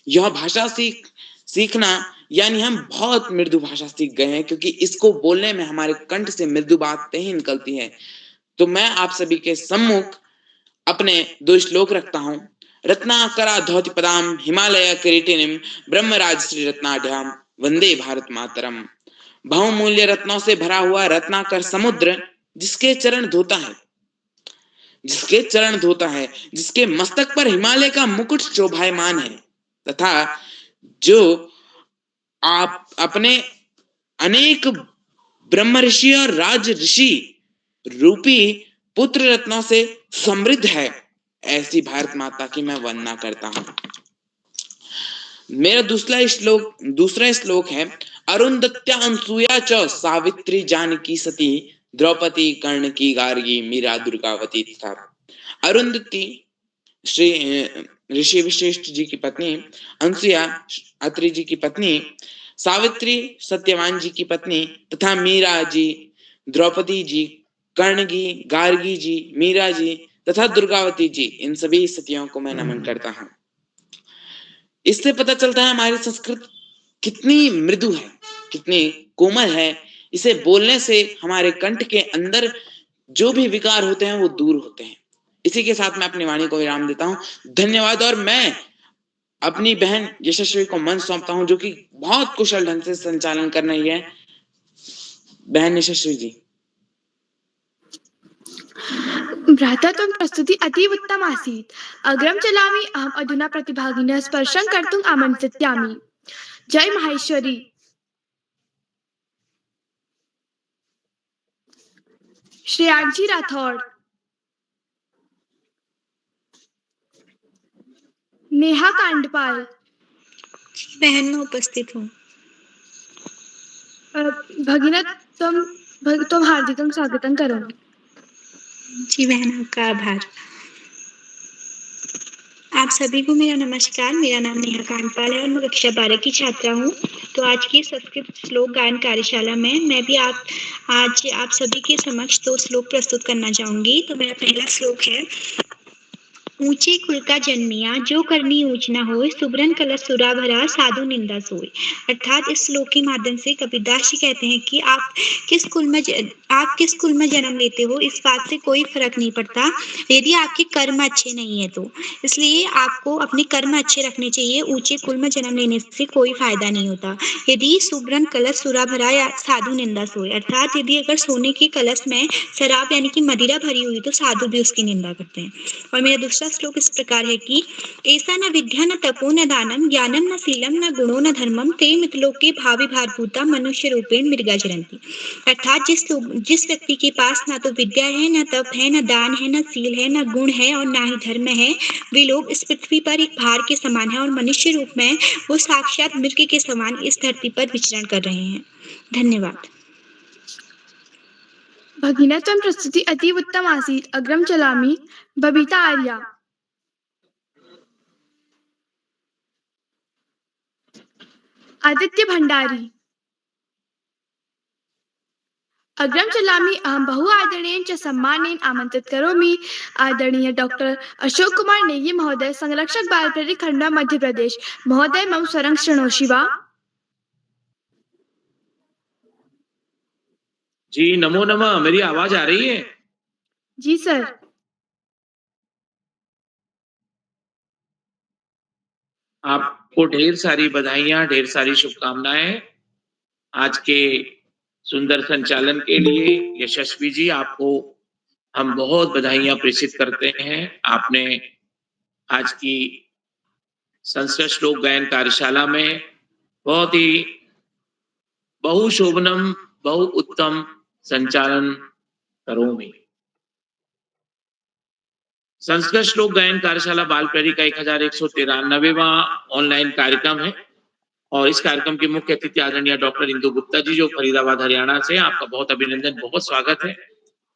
यह भाषा सीखना यानी हम बहुत मृदु भाषा सीख गए हैं, क्योंकि इसको बोलने में हमारे कंठ से मृदु बातें ही निकलती है। तो मैं आप सभी के सम्मुख अपने 2 श्लोक रखता हूं। रत्नाकरा धौति पदाम हिमालय किरीटिनीम ब्रह्मराज श्री रत्नाढ्याम वंदे भारत मातरम। बहुमूल्य रत्नों से भरा हुआ रत्नाकर समुद्र जिसके चरण धोता है, जिसके मस्तक पर हिमालय का मुकुट शोभायमान है, तथा जो आप अपने अनेक ब्रह्म ऋषि और राज ऋषि रूपी पुत्र रत्नों से समृद्ध है, ऐसी भारत माता की मैं वंदना करता हूं। मेरा दूसरा श्लोक है अरुंधत्या अनसूया च सावित्री जानकी सती द्रौपदी कर्ण की गार्गी मीरा दुर्गावती तथा। अरुंधति श्री ऋषि विशिष्ट जी की पत्नी, अनसुया अत्रि जी की पत्नी, सावित्री सत्यवान जी की पत्नी तथा मीरा जी द्रौपदी जी कर्णगी, गार्गी जी, मीरा जी तथा दुर्गावती जी, इन सभी सतियों को मैं नमन करता हूँ। इससे पता चलता है हमारी संस्कृत कितनी मृदु है, कितनी कोमल है। इसे बोलने से हमारे कंठ के अंदर जो भी विकार होते हैं वो दूर होते हैं। इसी के साथ मैं अपनी वाणी को विराम देता हूँ। धन्यवाद। और मैं अपनी बहन यशस्वी को मंच सौंपता हूँ, जो कि बहुत कुशल ढंग से संचालन कर रही है। बहन यशस्वी जी। भ्राता त्वं प्रस्तुति अतीव उत्तम आसीत्। अग्रं चलामि अहम् अधुना प्रतिभागिनः स्पर्शं कर्तुम् आमन्त्रिष्यामि। जय माहेश्वरी। श्रेयांशी राठौड़, नेहा कांडपाल। बहन मैं उपस्थित हूँ। भगिना तुम हार्दिकं स्वागतं करोमि। जी बहन, आपका आभार। आप सभी को मेरा नमस्कार। मेरा नाम नेहा कांडपाल है और मैं कक्षा 12 की छात्रा हूँ। तो आज की संस्कृत श्लोक गायन कार्यशाला में मैं भी आज आप सभी के समक्ष 2 श्लोक प्रस्तुत करना चाहूंगी। तो मेरा पहला श्लोक है, ऊंचे कुल का जन्मिया जो करनी ऊंच ना होए, सुबरन कलश सुरा भरा साधु निंदा सोए। अर्थात इस श्लोक के माध्यम से कबीरदास जी कहते हैं कि आप किस कुल में जन्म लेते हो इस बात से कोई फर्क नहीं पड़ता, यदि आपके कर्म अच्छे नहीं है तो। इसलिए आपको अपने कर्म अच्छे रखने चाहिए। ऊंचे कुल में जन्म लेने से कोई फायदा नहीं होता। यदि सुबरन कलश सुरा भरा या साधु निंदा सोए, अर्थात यदि अगर सोने के कलश में शराब यानी कि मदिरा भरी हुई तो साधु भी उसकी निंदा करते हैं। और मेरा दूसरा श्लोक इस प्रकार है कि ऐसा न विद्या न तपो न दानम ज्ञानम न शीलम न गुणो न धर्मम ते मितलोके भावी भारभूता मनुष्य रूपेण मृगा चरन्ति। अर्थात जिस व्यक्ति के पास ना तो विद्या है, न तप है, न दान है, न शील है, न गुण है और ना ही धर्म है, वे लोग इस पृथ्वी पर एक भार के समान है और मनुष्य रूप में वो साक्षात मृग के समान इस धरती पर विचरण कर रहे हैं। धन्यवाद। भगिना त्वं प्रस्तुति अतीव उत्तम आसीत्। अग्रं चलामि बबीता आर्या। आदित्य भंडारी। अग्रं चलामि अहं बहु आदरणीयेन च सम्मानेन आमन्त्रित करोमि आदरणीय डॉक्टर अशोक कुमार नेगी महोदय, संरक्षक बाल प्रेरी खंडवा मध्य प्रदेश। महोदय मम स्वरं शृणोषि वा? जी नमो नमः। मेरी आवाज आ रही है? जी सर। आपको ढेर सारी बधाइयां, ढेर सारी शुभकामनाएं आज के सुंदर संचालन के लिए। यशस्वी जी, आपको हम बहुत बधाइयां प्रेषित करते हैं। आपने आज की संस्कृत श्लोक गायन कार्यशाला में बहुत ही बहुशोभनम बहु उत्तम संचालन करोमि। संस्कृत श्लोक गायन कार्यशाला बाल प्रेरी का 1193वां ऑनलाइन कार्यक्रम है और इस कार्यक्रम के मुख्य अतिथि आदरणीय डॉक्टर इंदु गुप्ता जी, जो फरीदाबाद हरियाणा से। आपका बहुत अभिनंदन, बहुत स्वागत है।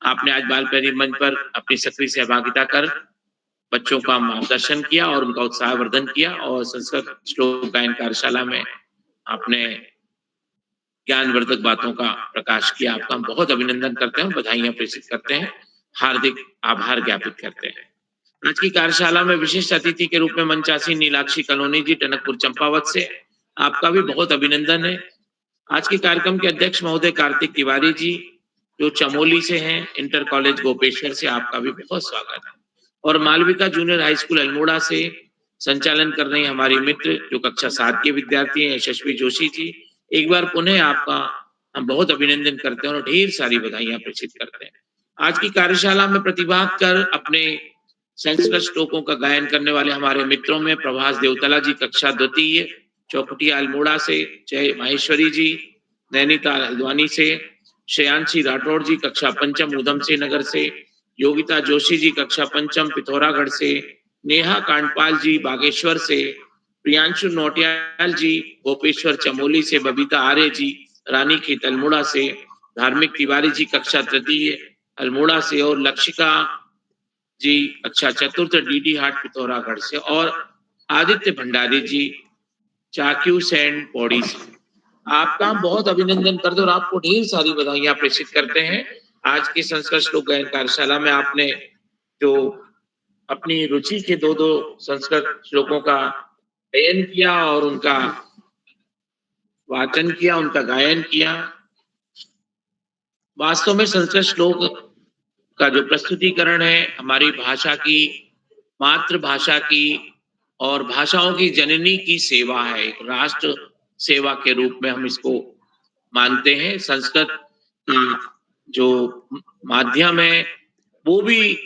आपने आज बाल प्रेरी मंच पर अपनी सक्रिय सहभागिता कर बच्चों का मार्गदर्शन किया और उनका उत्साहवर्धन किया और संस्कृत श्लोक गायन कार्यशाला में आपने ज्ञानवर्धक बातों का प्रकाश किया। आपका हम बहुत अभिनंदन करते हैं, बधाइयां प्रेषित करते हैं, हार्दिक आभार ज्ञापित करते हैं। आज की कार्यशाला में विशिष्ट अतिथि के रूप में मंचासीन नीलाक्षी कलोनी जी, टनकपुर चंपावत से। आपका भी बहुत अभिनंदन है। आज के कार्यक्रम के अध्यक्ष महोदय कार्तिक तिवारी जी, जो चमोली से हैं, इंटर कॉलेज गोपेश्वर से। आपका भी बहुत स्वागत है। और Malvika junior high school Almora से संचालन कर रही हमारी मित्र, जो कक्षा 7 के विद्यार्थी हैं, यशस्वी जोशी जी। एक बार पुनः आपका हम बहुत अभिनंदन करते हैं और ढेर सारी बधाइयां प्रेषित करते हैं। आज की कार्यशाला में प्रतिभाग कर अपने संस्कृत श्लोकों का गायन करने वाले हमारे मित्रों में प्रभास देवतला जी, कक्षा 2 चौखटिया अल्मोड़ा से। जय माहेश्वरी जी, नैनीताल हल्द्वानी से। श्रेयांशी राठौड़ जी, कक्षा 5 उधम से नगर से। योगिता जोशी जी, कक्षा 5 पिथौरागढ़ से। नेहा कांडपाल जी, बागेश्वर से। प्रियांशु नौटियाल जी, गोपेश्वर चमोली से। बबीता आर्य जी, रानीखेत अल्मोड़ा से। धार्मिक तिवारी जी, कक्षा 3 अल्मोड़ा से। और लक्षिका जी, कक्षा 4 डीडी हाट पिथौरागढ़ से। और आदित्य भंडारी जी, चाक्यू सैंड पौड़ी से। आपका बहुत अभिनंदन करते और आपको ढेर सारी बधाइयां प्रेषित करते हैं। आज की संस्कृत श्लोक गायन कार्यशाला में आपने जो अपनी रुचि के दो संस्कृत श्लोकों का गायन किया और उनका वाचन किया, उनका गायन किया। वास्तव में संस्कृत श्लोक का जो प्रस्तुतिकरण है हमारी भाषा की, मातृभाषा की और भाषाओं की जननी की सेवा है। एक राष्ट्र सेवा के रूप में हम इसको मानते हैं। संस्कृत का जो माध्यम है वो भी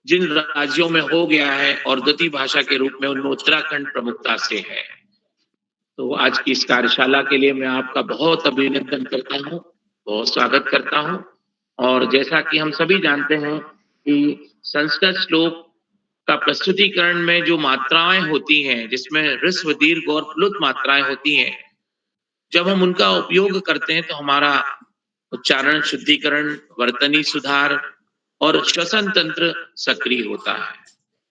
जिन राज्यों में हो गया है और द्वितीय भाषा के रूप में उनमें उत्तराखंड प्रमुखता से है। तो आज की इस कार्यशाला के लिए मैं आपका बहुत अभिनंदन करता हूँ, बहुत स्वागत करता हूँ। और जैसा कि हम सभी जानते हैं कि संस्कृत श्लोक का प्रस्तुतिकरण में जो मात्राएं होती हैं, जिसमें ह्रस्व, दीर्घ और प्लुत मात्राएं होती हैं, जब हम उनका उपयोग करते हैं तो हमारा उच्चारण शुद्धिकरण, वर्तनी सुधार और श्वसन तंत्र सक्रिय होता है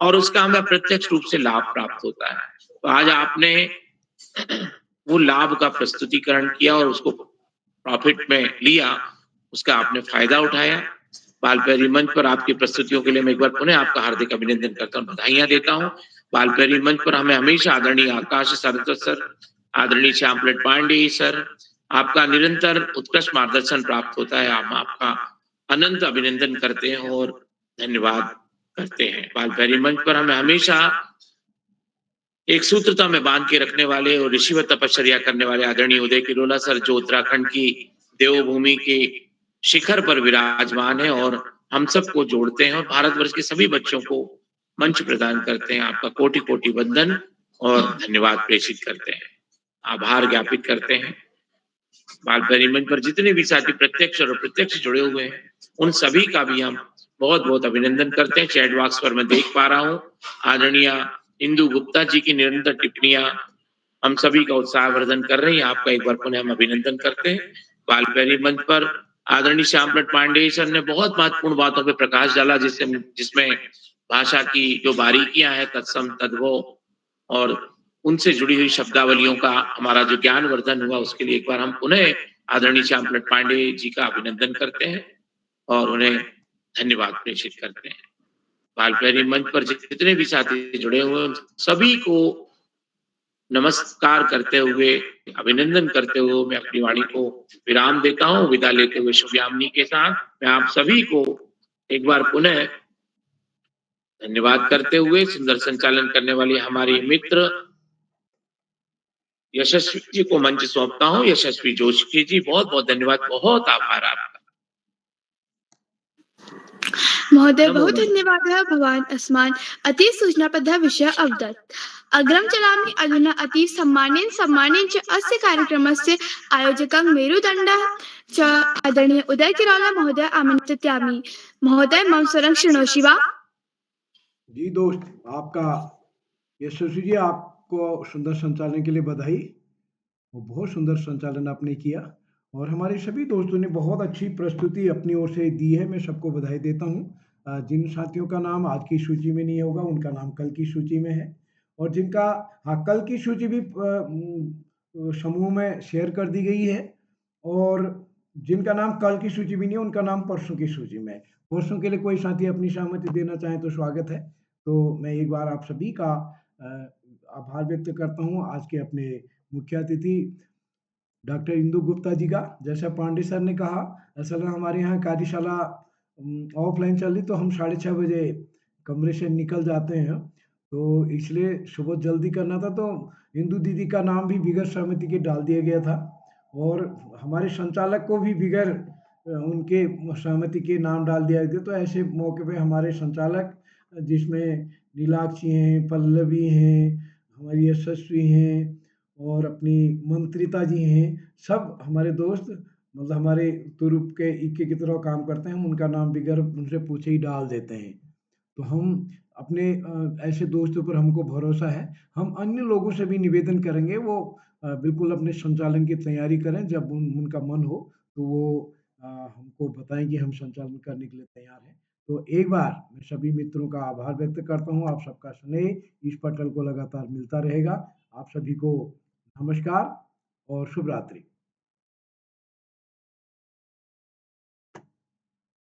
और उसका हमें प्रत्यक्ष रूप से लाभ प्राप्त होता है। तो आज आपने वो लाभ का प्रस्तुतिकरण किया और उसको प्रॉफिट में लिया, उसका आपने फायदा उठाया। बालपैरी मंच पर आपकी प्रस्तुतियों के लिए मैं एक बार पुनः आपका हार्दिक अभिनंदन करता हूँ, बधाइयां देता हूँ। बालपैरी मंच पर हमें हमेशा आदरणीय आकाश सारस्वत सर, आदरणीय श्यामप्रेट पांडे सर, आपका निरंतर उत्कृष्ट मार्गदर्शन प्राप्त होता है। हम आपका अनंत अभिनंदन करते हैं और धन्यवाद करते हैं। बालपैरी मंच पर हमें हमेशा एक सूत्रता में बांध के रखने वाले और ऋषिवत तपश्चर्या करने वाले आदरणीय उदय किरोला सर, जो उत्तराखंड की देवभूमि के शिखर पर विराजमान है और हम सबको जोड़ते हैं और भारतवर्ष के सभी बच्चों को मंच प्रदान करते हैं। आपका कोटि कोटि वंदन और धन्यवाद प्रेषित करते हैं, आभार ज्ञापित करते हैं। बालपैरी मंच पर जितने भी साथी प्रत्यक्ष और अप्रत्यक्ष जुड़े हुए हैं उन सभी का भी हम बहुत बहुत अभिनंदन करते हैं। चैट बॉक्स पर मैं देख पा रहा हूँ आदरणीय इंदु गुप्ता जी की निरंतर टिप्पणियां हम सभी का उत्साहवर्धन कर रही हैं। आपका एक बार पुनः हम अभिनंदन करते हैं। बालपैरी मंच पर आदरणीय श्यामप्रेट पांडे सर ने बहुत महत्वपूर्ण बातों पर प्रकाश डाला, जिसमें भाषा की जो बारीकियां हैं, तत्सम तद्भव और उनसे जुड़ी हुई शब्दावलियों का हमारा जो ज्ञानवर्धन हुआ, उसके लिए एक बार हम पुनः आदरणीय श्यामप्रेट पांडे जी का अभिनंदन करते हैं और उन्हें धन्यवाद प्रेषित करते हैं। बालपैरी मंच पर जितने भी साथी जुड़े हुए हैं सभी को नमस्कार करते हुए, अभिनंदन करते हुए मैं अपनी वाणी को विराम देता हूँ। विदा लेते हुए शुभयामिनी के साथ मैं आप सभी को एक बार पुनः धन्यवाद करते हुए सुंदर संचालन करने वाली हमारी मित्र यशस्वी जी को मंच सौंपता हूँ। यशस्वी जोशी जी, बहुत बहुत धन्यवाद, बहुत आभार आपका। महोदय, नमो बहु नमः। धन्यवादः। भवान् अस्मान् अति सूचनाबद्धः विषयः अवदत्। अग्रं चलामि अधुना अतीव सम्मानेन च अस्य कार्यक्रमस्य आयोजकं मेरुदण्डः च आदरणीय उदय किराला महोदय आमन्त्रिष्यामि। महोदय, मम स्वरं शृणोषि वा? जी दोस्त, आपका यशस्वी जी, आपको सुंदर संचालन के लिए बधाई। वो बहुत सुंदर संचालन आपने किया और हमारे सभी दोस्तों ने बहुत अच्छी प्रस्तुति अपनी ओर से दी है। मैं सबको बधाई देता हूँ। जिन साथियों का नाम आज की सूची में नहीं होगा उनका नाम कल की सूची में है और जिनका कल की सूची भी समूह में शेयर कर दी गई है और जिनका नाम कल की सूची भी नहीं है उनका नाम परसों की सूची में है। परसों के लिए कोई साथी अपनी सहमति देना चाहे तो स्वागत है। तो मैं एक बार आप सभी का आभार व्यक्त करता हूँ आज के अपने मुख्य अतिथि डॉक्टर इंदु गुप्ता जी का। जैसा पांडे सर ने कहा, असल में हमारे यहाँ कार्यशाला ऑफलाइन चल रही तो हम 6:30 बजे कमरे से निकल जाते हैं, तो इसलिए सुबह जल्दी करना था, तो इंदु दीदी का नाम भी बिगैर सहमति के डाल दिया गया था और हमारे संचालक को भी बिगैर उनके सहमति के नाम डाल दिया गया। तो ऐसे मौके पे हमारे संचालक, जिसमें नीलाक्षी हैं, पल्लवी हैं, हमारी यशस्वी हैं और अपनी मंत्रिता जी हैं, सब हमारे दोस्त, मतलब हमारे तुरुप के इक्के की तरह काम करते हैं। हम उनका नाम बगैर उनसे पूछे ही डाल देते हैं। तो हम अपने ऐसे दोस्तों पर हमको भरोसा है। हम अन्य लोगों से भी निवेदन करेंगे वो बिल्कुल अपने संचालन की तैयारी करें। जब उनका मन हो तो वो हमको बताएं कि हम संचालन करने के लिए तैयार हैं। तो एक बार मैं सभी मित्रों का आभार व्यक्त करता हूँ। आप सबका स्नेह इस पटल को लगातार मिलता रहेगा। आप सभी को नमस्कार और शुभ रात्रि।